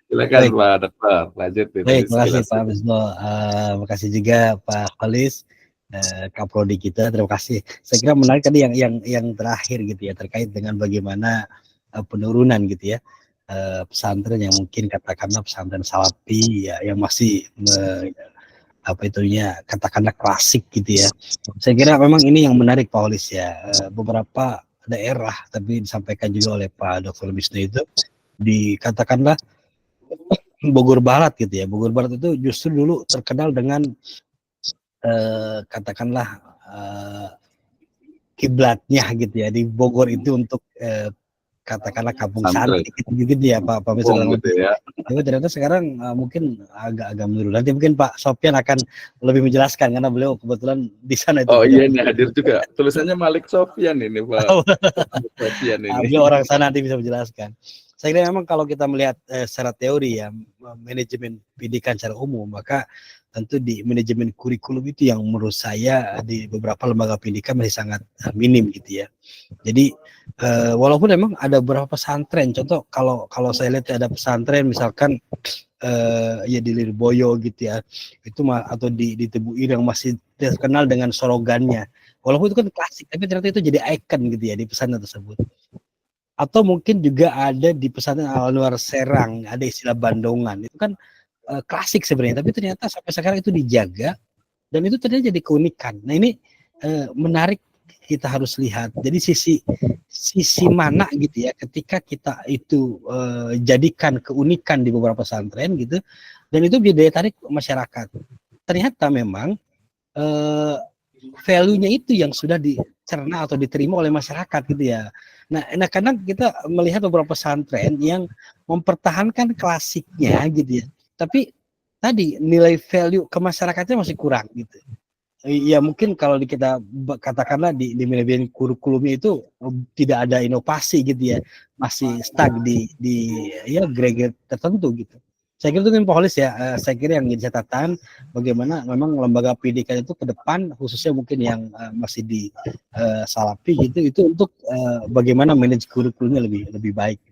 Silakan Pak Dokter, lanjut. Baik, terima kasih Pak Wisnu. Terima kasih juga Pak Khalis, Kaprodi kita. Terima kasih. Saya kira menarik tadi yang terakhir gitu ya terkait dengan bagaimana penurunan gitu ya pesantren yang mungkin katakanlah pesantren salafi ya yang masih katakanlah klasik gitu ya. Saya kira memang ini yang menarik Pak Khalis ya. Beberapa daerah tapi disampaikan juga oleh Pak Dr. Wisnu itu dikatakanlah Bogor Barat gitu ya. Bogor Barat itu justru dulu terkenal dengan katakanlah kiblatnya gitu ya di Bogor itu untuk katakanlah kampung santri gitu ya Pak Misalnya gitu ya. Tapi ternyata sekarang mungkin agak menurun. Nanti mungkin Pak Sofyan akan lebih menjelaskan karena beliau kebetulan di sana itu. Oh iya nih hadir juga. Tulisannya Malik Sofyan ini Pak. Sofyan ini. Beliau orang sana nanti bisa menjelaskan. Saya kira memang kalau kita melihat secara teori ya, manajemen pendidikan secara umum, maka tentu di manajemen kurikulum itu yang menurut saya di beberapa lembaga pendidikan masih sangat minim gitu ya. Jadi walaupun memang ada beberapa pesantren, contoh kalau saya lihat ada pesantren misalkan ya di Lirboyo gitu ya, itu atau di Tebu Ireng yang masih terkenal dengan slogannya. Walaupun itu kan klasik, tapi ternyata itu jadi ikon gitu ya di pesantren tersebut. Atau mungkin juga ada di pesantren Al-Anwar Serang, ada istilah bandongan. Itu kan klasik sebenarnya, tapi ternyata sampai sekarang itu dijaga dan itu ternyata jadi keunikan. Nah ini menarik, kita harus lihat. Jadi sisi mana gitu ya ketika kita itu jadikan keunikan di beberapa pesantren gitu, dan itu menjadi daya tarik masyarakat. Ternyata memang value-nya itu yang sudah dicerna atau diterima oleh masyarakat gitu ya. Nah kadang kita melihat beberapa pesantren yang mempertahankan klasiknya gitu ya, tapi tadi nilai value ke masyarakatnya masih kurang gitu. Ya mungkin kalau kita katakanlah di manajemen kurikulumnya itu tidak ada inovasi gitu ya, masih stuck di ya grade tertentu gitu. Saya kira itu kan Pak Holis ya, saya kira yang jadi catatan bagaimana memang lembaga pendidikan itu ke depan, khususnya mungkin yang masih di salafi gitu, itu untuk bagaimana manage kurikulumnya lebih baik.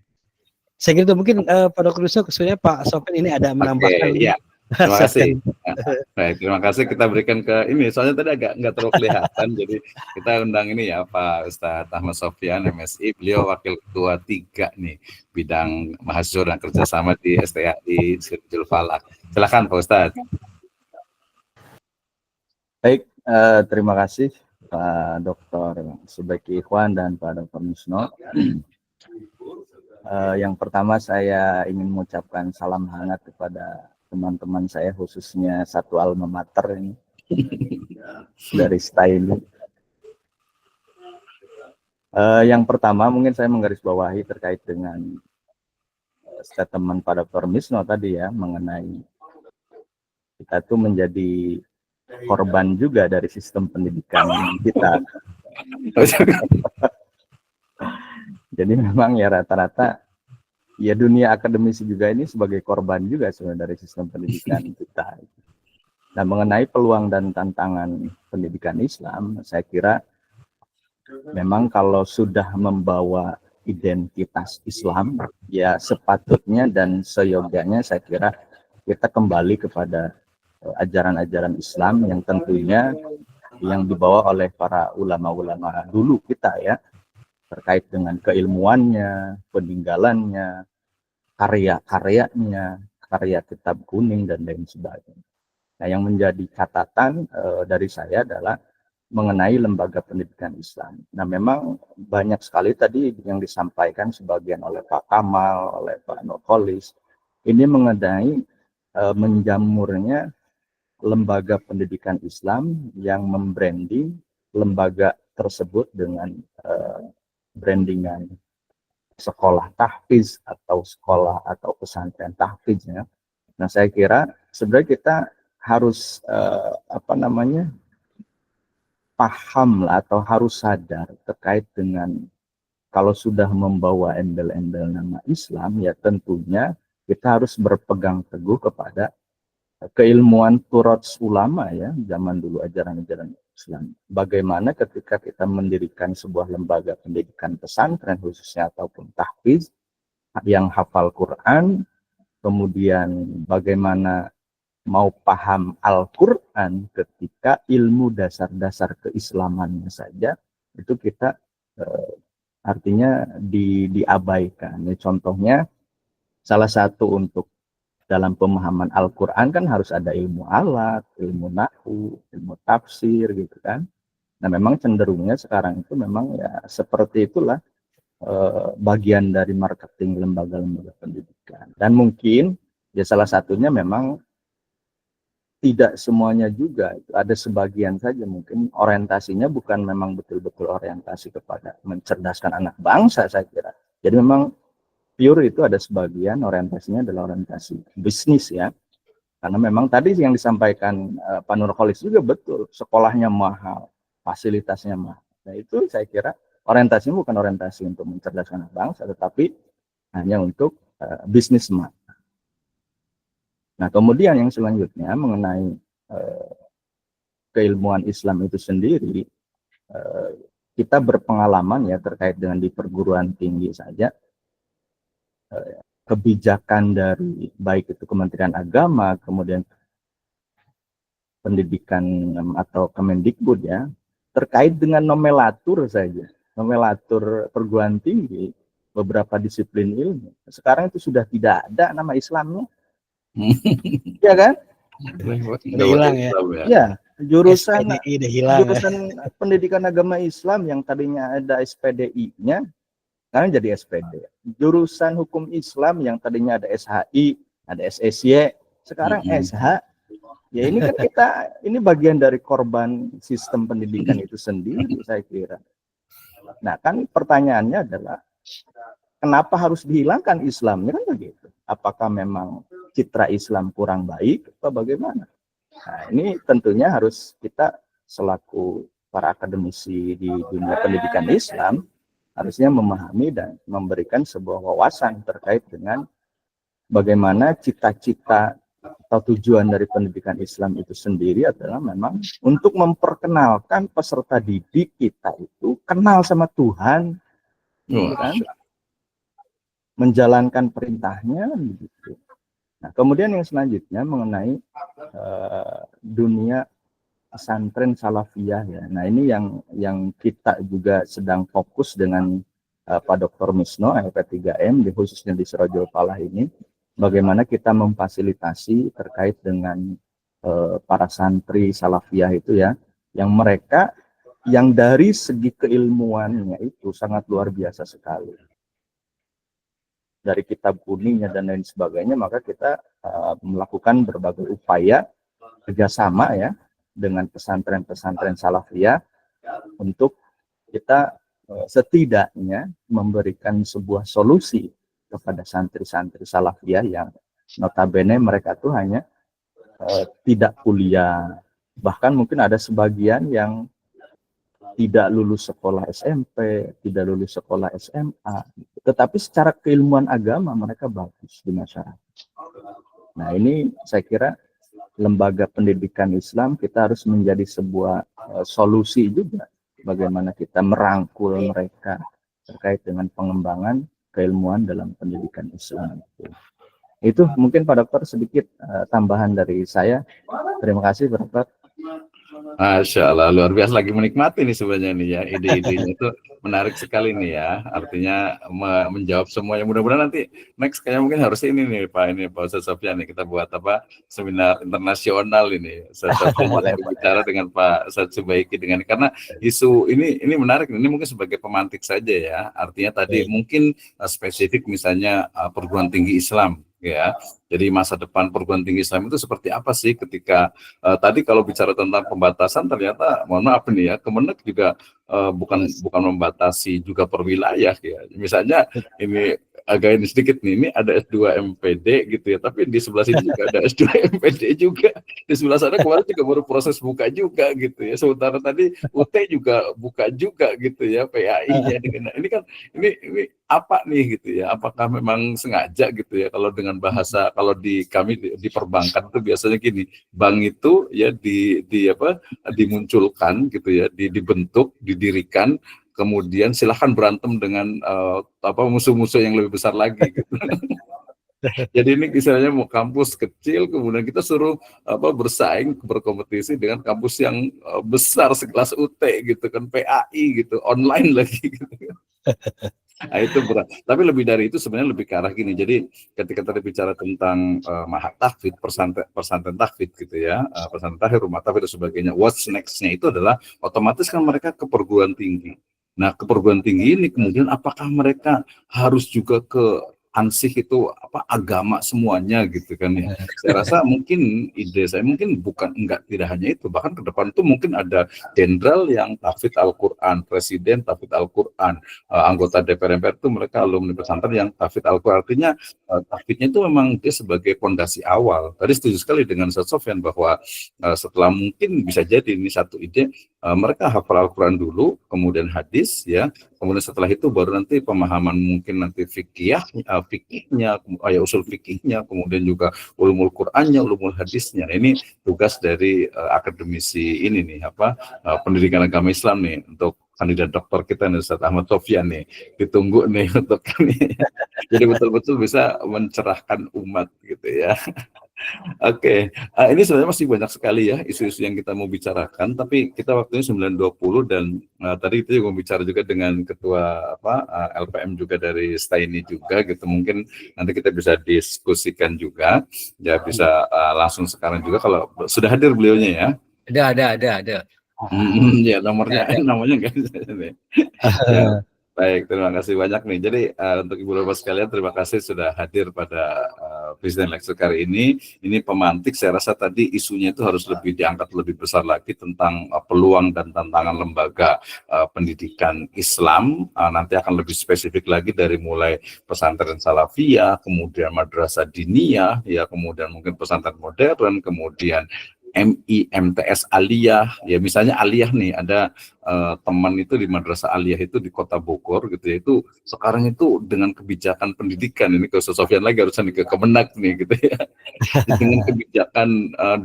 Saya kira itu mungkin Pak Dr. Yusuf, kesulitannya Pak Sofyan ini ada menambahkan. Oke, ya. Terima kasih. Baik, terima kasih kita berikan ke ini. Soalnya tadi agak nggak terlalu kelihatan, jadi kita undang ini ya Pak Ustadz Ahmad Sofyan, MSI. Beliau Wakil Ketua 3 nih, bidang mahasiswa dan kerjasama di STAI Sirjul Falak. Silakan Pak Ustadz. Baik, terima kasih Pak Dr. Subeki Ikhwan dan Pak Dr. Musno. Yang pertama saya ingin mengucapkan salam hangat kepada teman-teman saya, khususnya satu alma mater ini dari STAI ini. Yang pertama mungkin saya menggarisbawahi terkait dengan statement Pak Dr. Misno tadi ya, mengenai kita tuh menjadi korban juga dari sistem pendidikan kita. Jadi memang ya rata-rata ya dunia akademisi juga ini sebagai korban juga sebenarnya dari sistem pendidikan kita. Nah, mengenai peluang dan tantangan pendidikan Islam, saya kira memang kalau sudah membawa identitas Islam, ya sepatutnya dan seyogyanya saya kira kita kembali kepada ajaran-ajaran Islam yang tentunya yang dibawa oleh para ulama-ulama dulu kita ya, terkait dengan keilmuannya, peninggalannya, karya-karyanya, karya kitab kuning dan lain sebagainya. Nah, yang menjadi catatan dari saya adalah mengenai lembaga pendidikan Islam. Nah, memang banyak sekali tadi yang disampaikan sebagian oleh Pak Kamal, oleh Pak Nurholis, ini mengenai menjamurnya lembaga pendidikan Islam yang membranding lembaga tersebut dengan brandingan sekolah tahfiz atau sekolah atau pesantren tahfiz ya. Nah, saya kira sebenarnya kita harus paham lah atau harus sadar terkait dengan kalau sudah membawa embel-embel nama Islam ya tentunya kita harus berpegang teguh kepada keilmuan turats ulama ya zaman dulu, ajaran-ajaran Islam. Bagaimana ketika kita mendirikan sebuah lembaga pendidikan pesantren khususnya ataupun tahfiz yang hafal Quran, kemudian bagaimana mau paham Al-Quran ketika ilmu dasar-dasar keislamannya saja itu kita artinya diabaikan. Ya, contohnya salah satu untuk dalam pemahaman Al-Quran kan harus ada ilmu alat, ilmu nahwu, ilmu tafsir gitu kan. Nah memang cenderungnya sekarang itu memang ya seperti itulah bagian dari marketing lembaga-lembaga pendidikan. Dan mungkin ya salah satunya memang tidak semuanya juga, ada sebagian saja mungkin orientasinya bukan memang betul-betul orientasi kepada mencerdaskan anak bangsa saya kira. Jadi memang pure itu ada sebagian orientasinya adalah orientasi bisnis ya. Karena memang tadi yang disampaikan Pak Nurholis juga betul, sekolahnya mahal, fasilitasnya mahal. Nah itu saya kira orientasinya bukan orientasi untuk mencerdaskan anak bangsa, tetapi hanya untuk bisnis semata. Nah, kemudian yang selanjutnya mengenai keilmuan Islam itu sendiri, kita berpengalaman ya terkait dengan di perguruan tinggi saja, kebijakan dari baik itu Kementerian Agama, kemudian Pendidikan atau Kemendikbud ya, terkait dengan nomenklatur saja, nomenklatur perguruan tinggi, beberapa disiplin ilmu. Sekarang itu sudah tidak ada nama Islamnya. Ya kan? Udah hilang ya. Ya, jurusan SPDI udah hilang. jurusan pendidikan agama Islam yang tadinya ada SPDI-nya, sekarang jadi SPD. Jurusan hukum Islam yang tadinya ada SHI, ada SSY, sekarang SH. Ya ini kan ini bagian dari korban sistem pendidikan itu sendiri, saya kira. Nah kan pertanyaannya adalah, kenapa harus dihilangkan Islamnya, kan begitu? Apakah memang citra Islam kurang baik atau bagaimana? Nah, ini tentunya harus kita selaku para akademisi di dunia pendidikan Islam harusnya memahami dan memberikan sebuah wawasan terkait dengan bagaimana cita-cita atau tujuan dari pendidikan Islam itu sendiri adalah memang untuk memperkenalkan peserta didik kita itu kenal sama Tuhan, kan? Menjalankan perintahnya begitu. Nah, kemudian yang selanjutnya mengenai dunia pesantren salafiyah ya. Nah, ini yang kita juga sedang fokus dengan Pak Dr. Misno LP3M khususnya di Sirajul Falah ini, bagaimana kita memfasilitasi terkait dengan para santri salafiyah itu ya, yang mereka yang dari segi keilmuannya itu sangat luar biasa sekali. Dari kitab kuningnya dan lain sebagainya, maka kita melakukan berbagai upaya kerjasama ya dengan pesantren-pesantren salafiyah untuk kita setidaknya memberikan sebuah solusi kepada santri-santri salafiyah yang notabene mereka tuh hanya tidak kuliah, bahkan mungkin ada sebagian yang tidak lulus sekolah SMP, tidak lulus sekolah SMA, tetapi secara keilmuan agama mereka bagus di masyarakat. Nah ini saya kira lembaga pendidikan Islam kita harus menjadi sebuah solusi juga, bagaimana kita merangkul mereka terkait dengan pengembangan keilmuan dalam pendidikan Islam. Itu mungkin Pak Dokter sedikit tambahan dari saya. Terima kasih Pak Dokter. Masya Allah, luar biasa, lagi menikmati nih sebenarnya nih ya, ide-idenya itu menarik sekali nih ya, artinya menjawab semuanya. Mudah-mudahan nanti next kayaknya mungkin harus ini nih Pak Ustadz Sofyan nih, kita buat seminar internasional ini, bicara dengan Pak Ustadz Subaiki dengan, karena isu ini menarik, ini mungkin sebagai pemantik saja ya, artinya tadi mungkin spesifik misalnya perguruan tinggi Islam ya. Jadi masa depan perguruan tinggi Islam itu seperti apa sih ketika tadi kalau bicara tentang pembatasan, ternyata mohon maaf nih ya, Kemenek juga bukan membatasi juga per wilayah ya. Misalnya ini agak ini sedikit nih, ini ada S2 MPD gitu ya, tapi di sebelah sini juga ada S2 MPD juga, di sebelah sana kemarin juga baru proses buka juga gitu ya, sementara tadi UT juga buka juga gitu ya, PAI-nya. Ini kan ini apa nih gitu ya, apakah memang sengaja gitu ya, kalau dengan bahasa kalau di kami di perbankan itu biasanya gini, bank itu ya dimunculkan gitu ya, dibentuk, didirikan, kemudian silahkan berantem dengan musuh-musuh yang lebih besar lagi gitu. Jadi ini misalnya mau kampus kecil, kemudian kita suruh bersaing, berkompetisi dengan kampus yang besar sekelas UT gitu kan, PAI gitu, online lagi gitu. Nah, itu berat. Tapi lebih dari itu sebenarnya lebih ke arah gini. Jadi ketika tadi bicara tentang mahat tahfidz, pesantren tahfidz gitu ya, pesantren tahfidz, rumah tahfidz dan sebagainya, what's next-nya itu adalah otomatis kan mereka ke perguruan tinggi. Nah, ke perguruan tinggi ini kemudian apakah mereka harus juga ke ansih itu agama semuanya gitu kan ya. Saya rasa mungkin ide saya mungkin tidak hanya itu, bahkan ke depan itu mungkin ada jenderal yang tahfidz Al-Qur'an, presiden tahfidz Al-Qur'an, anggota DPR MPR itu mereka alumni pesantren yang tahfidz Al-Qur'an. Artinya tahfidznya itu memang dia sebagai fondasi awal. Tadi setuju sekali dengan Ustaz Sofyan bahwa setelah mungkin bisa jadi ini satu ide, mereka hafal Al-Quran dulu, kemudian hadis, ya, kemudian setelah itu baru nanti pemahaman mungkin nanti fikihnya, usul fikihnya, kemudian juga ulumul Qur'annya, ulumul hadisnya. Nah, ini tugas dari akademisi ini nih, pendidikan agama Islam nih, untuk kandidat doktor kita nih, Ustaz Ahmad Sofyan nih, ditunggu nih untuk ini. Jadi betul-betul bisa mencerahkan umat gitu ya. Oke, ini sebenarnya masih banyak sekali ya isu-isu yang kita mau bicarakan, tapi kita waktunya 9.20 dan tadi kita juga mau bicara juga dengan ketua LPM juga dari Staini juga gitu, mungkin nanti kita bisa diskusikan juga, ya bisa langsung sekarang juga kalau sudah hadir beliaunya ya. Ada. Ya namanya enggak ya. Baik, terima kasih banyak nih. Jadi untuk Ibu Bapak sekalian, terima kasih sudah hadir pada Presiden Lecture kali ini. Ini pemantik, saya rasa tadi isunya itu harus lebih diangkat lebih besar lagi tentang peluang dan tantangan lembaga pendidikan Islam. Nanti akan lebih spesifik lagi dari mulai pesantren salafiyah, kemudian madrasah diniyah, ya, kemudian mungkin pesantren modern, kemudian MIMTS aliyah, ya misalnya aliyah nih, ada teman itu di madrasah aliyah itu di kota Bogor gitu ya, itu sekarang itu dengan kebijakan pendidikan, ini ke Ustaz Sofyan lagi harusnya ke Kemenak nih gitu ya, dengan kebijakan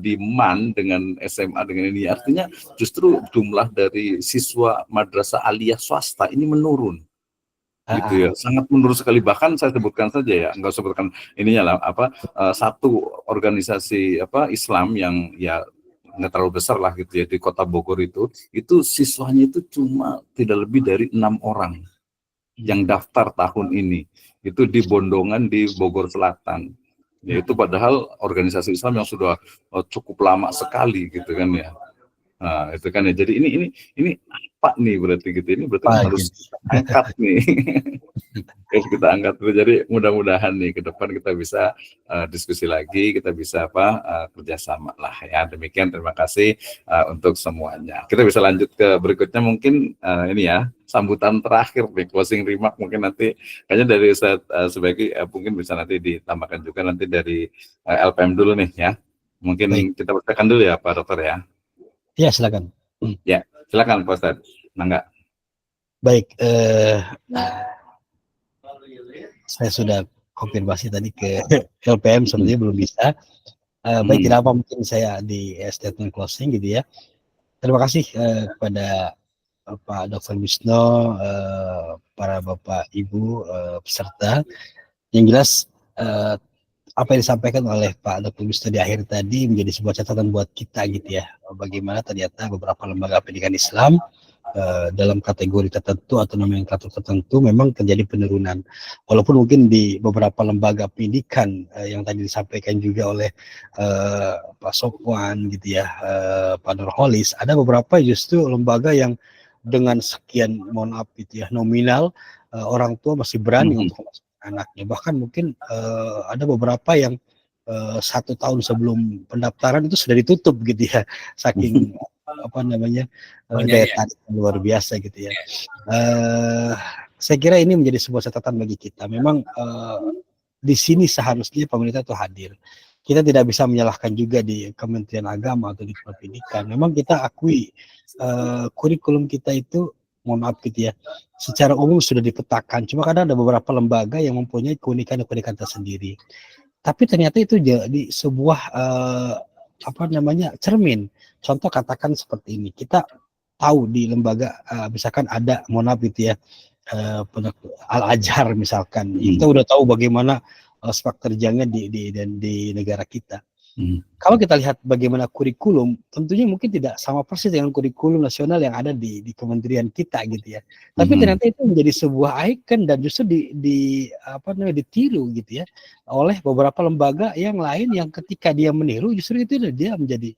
di MAN dengan SMA dengan ini, artinya justru jumlah dari siswa madrasah aliyah swasta ini menurun. Gitu ya, sangat menurun sekali. Bahkan saya sebutkan saja ya, enggak sebutkan ininya lah, satu organisasi Islam yang ya nggak terlalu besar lah gitu ya di kota Bogor itu siswanya itu cuma tidak lebih dari 6 orang yang daftar tahun ini, itu di Bondongan di Bogor Selatan. Ya, itu padahal organisasi Islam yang sudah cukup lama sekali gitu kan ya. Nah, itu kan ya. Jadi ini apa nih berarti gitu. Ini berarti harus kita angkat nih. Harus kita angkat. Jadi mudah-mudahan nih ke depan kita bisa diskusi lagi, kita bisa kerjasama lah ya. Demikian, terima kasih untuk semuanya. Kita bisa lanjut ke berikutnya mungkin ini ya, sambutan terakhir nih, closing remark mungkin nanti kayaknya dari Ustaz Subeki mungkin bisa nanti ditambahkan juga nanti dari LPM dulu nih ya. Mungkin kita bacakan dulu ya Pak Dokter ya. Ya, silakan. Ya, silakan Pak Ustadz. Nangga. Baik, saya sudah konfirmasi tadi ke LPM, sebenarnya belum bisa. Baik, tidak apa, mungkin saya di statement closing gitu ya. Terima kasih kepada Pak Dr. Wisno, para Bapak Ibu peserta. Yang jelas apa yang disampaikan oleh Pak Dr. Wisno di akhir tadi menjadi sebuah catatan buat kita gitu ya, bagaimana ternyata beberapa lembaga pendidikan Islam dalam kategori tertentu atau nomenklatur tertentu memang terjadi penurunan, walaupun mungkin di beberapa lembaga pendidikan yang tadi disampaikan juga oleh Pak Sofwan gitu ya, Pak Nurholis, ada beberapa justru lembaga yang dengan sekian, mohon maaf gitu ya, nominal, orang tua masih berani untuk anaknya, bahkan mungkin ada beberapa yang 1 tahun sebelum pendaftaran itu sudah ditutup gitu ya, saking daya tarik luar biasa gitu ya. Saya kira ini menjadi sebuah catatan bagi kita. Memang di sini seharusnya pemerintah itu hadir. Kita tidak bisa menyalahkan juga di Kementerian Agama atau di Pendidikan. Memang kita akui kurikulum kita itu, mohon maaf gitu ya, secara umum sudah dipetakan. Cuma kadang ada beberapa lembaga yang mempunyai keunikan tersendiri. Tapi ternyata itu jadi sebuah cermin. Contoh katakan seperti ini. Kita tahu di lembaga misalkan ada, mohon maaf gitu ya, Al-Azhar misalkan. Kita udah tahu bagaimana sepak terjangnya di negara kita. Kalau kita lihat bagaimana kurikulum, tentunya mungkin tidak sama persis dengan kurikulum nasional yang ada di kementerian kita gitu ya. Tapi ternyata itu menjadi sebuah ikon dan justru ditiru gitu ya oleh beberapa lembaga yang lain, yang ketika dia meniru justru itu dia menjadi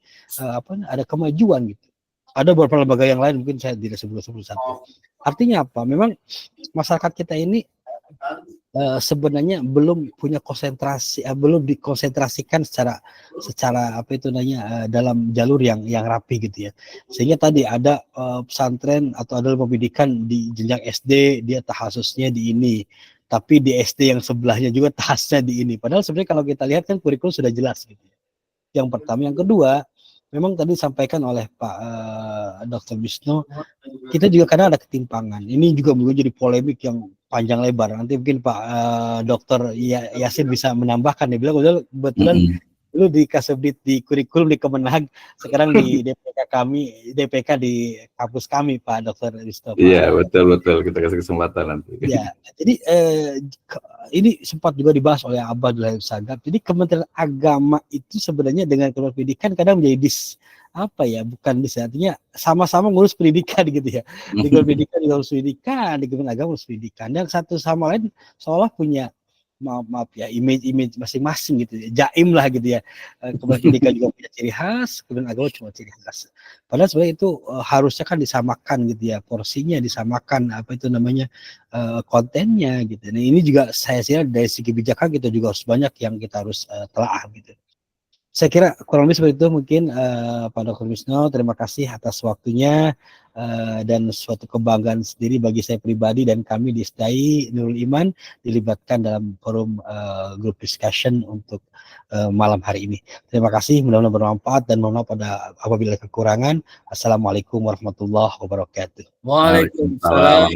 ada kemajuan gitu. Ada beberapa lembaga yang lain, mungkin saya tidak sebut satu. Artinya apa? Memang masyarakat kita ini sebenarnya belum punya konsentrasi, belum dikonsentrasikan secara dalam jalur yang rapi gitu ya. Sehingga tadi ada pesantren atau ada pendidikan di jenjang SD, dia tahasusnya di ini, tapi di SD yang sebelahnya juga tahasnya di ini. Padahal sebenarnya kalau kita lihat kan kurikulum sudah jelas gitu ya. Yang pertama, yang kedua, memang tadi disampaikan oleh Pak Dr. Wisnu, kita juga kadang ada ketimpangan. Ini juga menjadi polemik yang panjang lebar. Nanti mungkin Pak Dr. Yasin bisa menambahkan. Dia bilang kebetulan dulu di Kasubdit, di kurikulum di Kemenag, sekarang di DPK di kampus kami Pak Dr. Wisnu. Iya, betul kita kasih kesempatan nanti. Ya, jadi ini sempat juga dibahas oleh Abdul Sagab. Jadi Kementerian Agama itu sebenarnya dengan Kementerian Pendidikan kadang menjadi artinya sama-sama ngurus pendidikan gitu ya. Di Kementerian Pendidikan juga ngurus pendidikan, di Kementerian Agama ngurus pendidikan, dan satu sama lain seolah punya maaf ya image masing-masing gitu ya, jaim lah gitu ya. Kementerian Pendidikan juga punya ciri khas, Kementerian Agama cuma ciri khas. Padahal sebenarnya itu harusnya kan disamakan gitu ya, porsinya disamakan, kontennya gitu. Nah ini juga saya kira dari segi kebijakan kita juga harus banyak yang kita harus telaah gitu. Saya kira kurang lebih seperti itu mungkin Pak Dr. Wisnu, terima kasih atas waktunya dan suatu kebanggaan sendiri bagi saya pribadi dan kami di SDAI Nurul Iman dilibatkan dalam forum group discussion untuk malam hari ini. Terima kasih, mudah-mudahan bermanfaat dan mohon maaf apabila kekurangan. Assalamualaikum warahmatullahi wabarakatuh. Waalaikumsalam.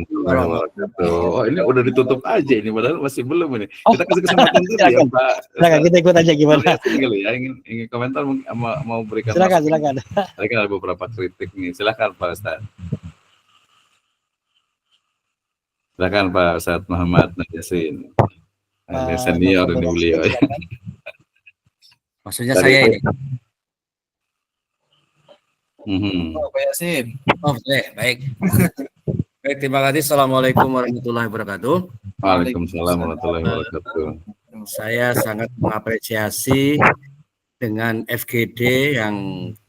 Oh, ini udah ditutup aja ini, padahal masih belum ini. Kita kasih kesempatan dulu ya, Pak. Silakan, kita ikut aja gimana. Ya, ingin komentar mau berikan. Silakan. Tadi kan ada beberapa kritik nih. Silakan Pak Ustaz. Silakan Pak Ustaz Muhammad Yasin. Senior ini beliau. Maksudnya saya ini. Pak Yasin. Oh, baik. Baik, terima kasih. Assalamualaikum warahmatullahi wabarakatuh. Waalaikumsalam warahmatullahi wabarakatuh. Saya sangat mengapresiasi dengan FGD yang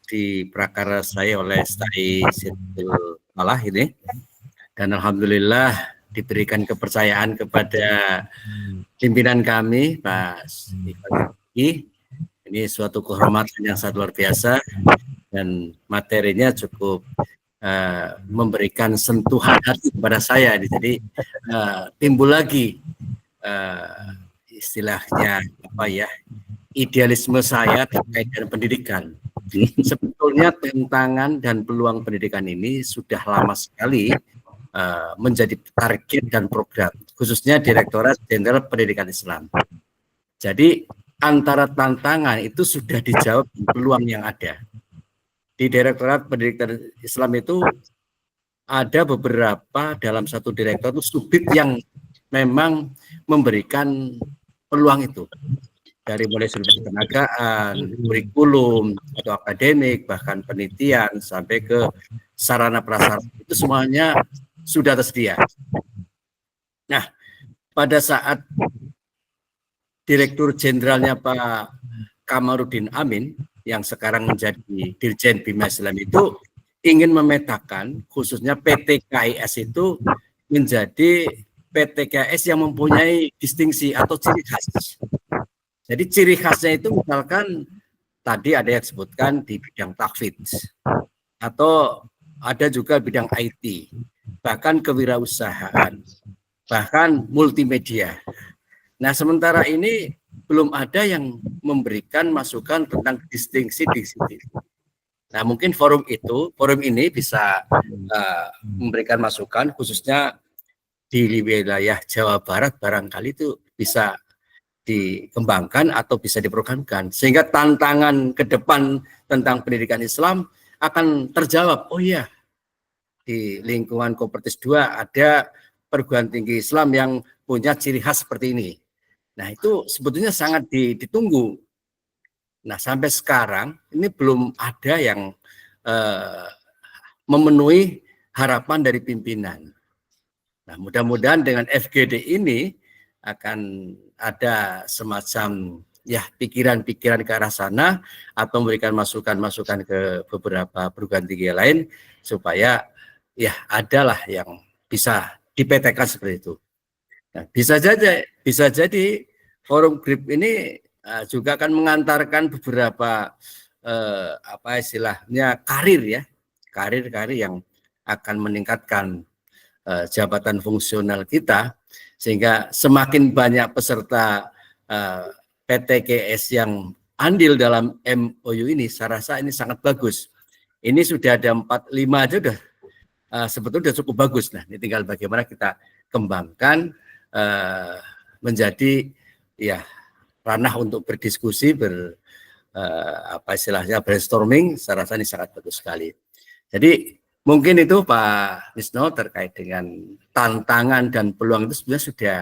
diprakarsai oleh SDAI Sirtul Falah ini. Dan alhamdulillah diberikan kepercayaan kepada pimpinan kami, Pak Ivan. Ini suatu kehormatan yang sangat luar biasa dan materinya cukup memberikan sentuhan hati kepada saya. Jadi timbul lagi istilahnya idealisme saya terkait dengan pendidikan. Sebetulnya tantangan dan peluang pendidikan ini sudah lama sekali menjadi target dan program, khususnya Direktorat Jenderal Pendidikan Islam. Jadi antara tantangan itu sudah dijawab peluang yang ada. Di Direktorat Pendidikan Islam itu ada beberapa dalam satu direktorat itu subdit yang memang memberikan peluang itu. Dari mulai sudut ketenagaan, kurikulum, atau akademik, bahkan penelitian, sampai ke sarana prasarana, itu semuanya sudah tersedia. Nah, pada saat Direktur Jenderalnya Pak Kamarudin Amin, yang sekarang menjadi Dirjen Bima Islam itu ingin memetakan khususnya PT KIS itu menjadi PT KIS yang mempunyai distingsi atau ciri khas. Jadi ciri khasnya itu misalkan tadi ada yang disebutkan di bidang tahfidz atau ada juga bidang IT, bahkan kewirausahaan, bahkan multimedia. Nah, sementara ini belum ada yang memberikan masukan tentang distingsi. Nah, mungkin forum ini bisa memberikan masukan khususnya di wilayah Jawa Barat, barangkali itu bisa dikembangkan atau bisa diprogramkan sehingga tantangan ke depan tentang pendidikan Islam akan terjawab. Oh iya, di lingkungan Kopertis 2 ada perguruan tinggi Islam yang punya ciri khas seperti ini. Nah, itu sebetulnya sangat ditunggu. Nah, sampai sekarang ini belum ada yang memenuhi harapan dari pimpinan. Nah, mudah-mudahan dengan FGD ini akan ada semacam pikiran-pikiran ke arah sana atau memberikan masukan-masukan ke beberapa perguruan tinggi lain supaya adalah yang bisa dipetakan seperti itu. Nah, bisa jadi forum GRIP ini juga akan mengantarkan beberapa istilahnya karir yang akan meningkatkan jabatan fungsional kita sehingga semakin banyak peserta PT KS yang andil dalam MOU ini, saya rasa ini sangat bagus. Ini sudah ada 4-5 aja udah sebetulnya sudah cukup bagus. Nah, ini tinggal bagaimana kita kembangkan menjadi ya ranah untuk berdiskusi, apa istilahnya brainstorming. Saya rasa ini sangat bagus sekali. Jadi mungkin itu Pak Wisno terkait dengan tantangan dan peluang itu sebenarnya sudah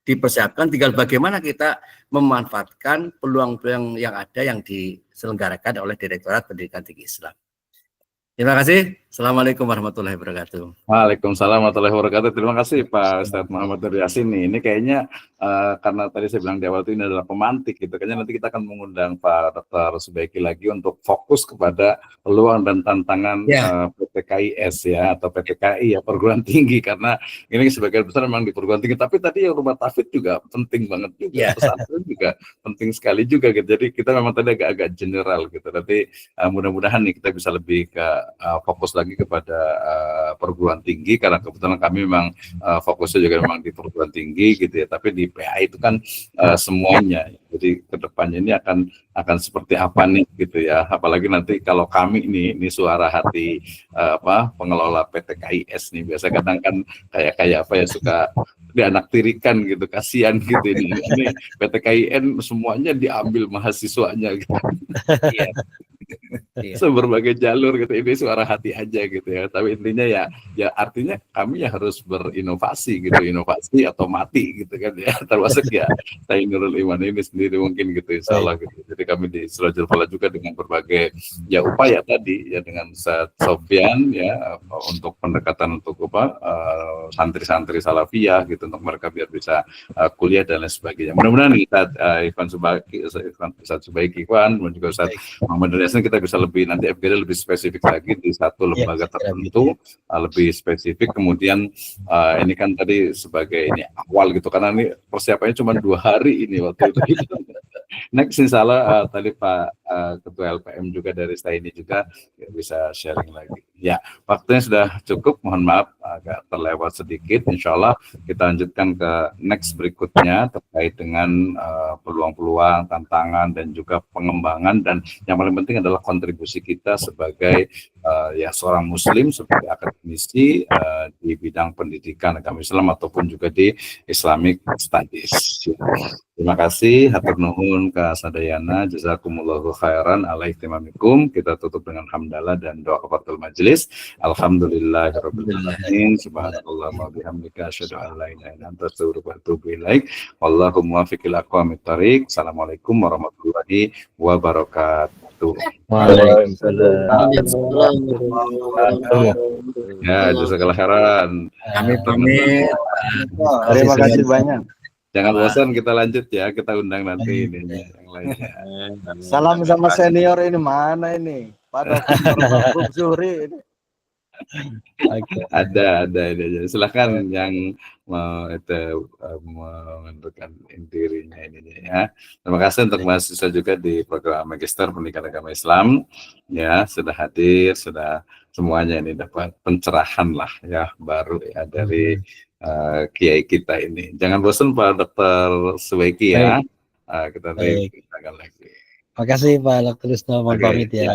dipersiapkan, tinggal bagaimana kita memanfaatkan peluang-peluang yang ada yang diselenggarakan oleh Direktorat Pendidikan Tinggi Islam. Terima kasih. Assalamualaikum warahmatullahi wabarakatuh. Waalaikumsalam warahmatullahi wabarakatuh. Terima kasih Pak Ustadz Muhammad Nur Yasin. Ini kayaknya karena tadi saya bilang di awal itu ini adalah pemantik gitu. Kayaknya nanti kita akan mengundang Pak Dr. Subaiki lagi untuk fokus kepada peluang dan tantangan PTKIS ya, atau PTKI ya, perguruan tinggi, karena ini sebagian besar memang di perguruan tinggi. Tapi tadi yang rumah tahfidz juga penting banget juga, pesantren juga penting sekali juga gitu. Jadi kita memang tadi agak general gitu. Tapi mudah-mudahan nih kita bisa lebih ke fokus lagi kepada perguruan tinggi, karena kebetulan kami memang fokusnya juga memang di perguruan tinggi gitu ya. Tapi di PA itu kan semuanya. Jadi kedepannya ini akan seperti apa nih gitu ya. Apalagi nanti kalau kami ini suara hati pengelola PTKIS nih, biasa kadang kan kayak apa ya, suka dianaktirikan gitu, kasihan gitu ini PTKIN semuanya diambil mahasiswanya gitu. Berbagai jalur gitu, ini suara hati aja gitu ya. Tapi intinya ya artinya kami ya harus berinovasi gitu, inovasi atau mati gitu kan ya, termasuk ya saya Nurul Iman ini sendiri mungkin gitu, insya Allah gitu. Jadi kami di Sirajul Falah juga dengan berbagai ya upaya tadi ya, dengan Ustaz Sofyan ya, untuk pendekatan untuk santri-santri salafiyah gitu, untuk mereka biar bisa kuliah dan lain sebagainya. Mudah-mudahan kita Ustaz Subaiki Ikhwan dan juga Ustaz Muhammad Nur Yasin, kita bisa lebih nanti FGD lebih spesifik lagi di satu lembaga tertentu, lebih spesifik. Kemudian ini kan tadi sebagai ini awal gitu, karena ini persiapannya cuma 2 hari ini waktu itu. Next insya Allah tadi Pak Ketua LPM juga dari saya ini juga bisa sharing lagi. Ya, waktunya sudah cukup, mohon maaf agak terlewat sedikit. Insya Allah kita lanjutkan ke next berikutnya terkait dengan peluang-peluang, tantangan, dan juga pengembangan, dan yang paling penting adalah kontribusi kita sebagai ya seorang muslim, sebagai akademisi di bidang pendidikan agama Islam ataupun juga di Islamic Studies. Terima kasih, hatur nuhun ka sadayana, jazakumullahu khairan ala ihtimamikum. Kita tutup dengan hamdalah dan doa kafaratul majelis. Alhamdulillahirabbil alamin. Subhanallah wa bihamdika asyhadu an la ilaha illa anta astaghfiruka wa atubu ilaik. Wallahu muwaffiq ila aqwamit thariq. Assalamualaikum warahmatullahi wabarakatuh. Waalaikumsalam. Ya, jazakallahu khairan. Amin. Terima kasih banyak. Jangan bosan, kita lanjut ya, kita undang nanti ini yang lainnya. Salam sama senior ini, mana ini? Pada Bung Zuhri ini. Ada ini. Silakan yang mau menentukan dirinya ini ya. Terima kasih untuk mahasiswa juga di program Magister Pendidikan Agama Islam ya, sudah hadir, sudah semuanya ini dapat pencerahan lah ya baru ya dari kiai kita ini. Jangan bosan Pak Dr. Subaiki ya. Kita akan lagi. Terima kasih Pak Dr. Wisno, mohon pamit ya.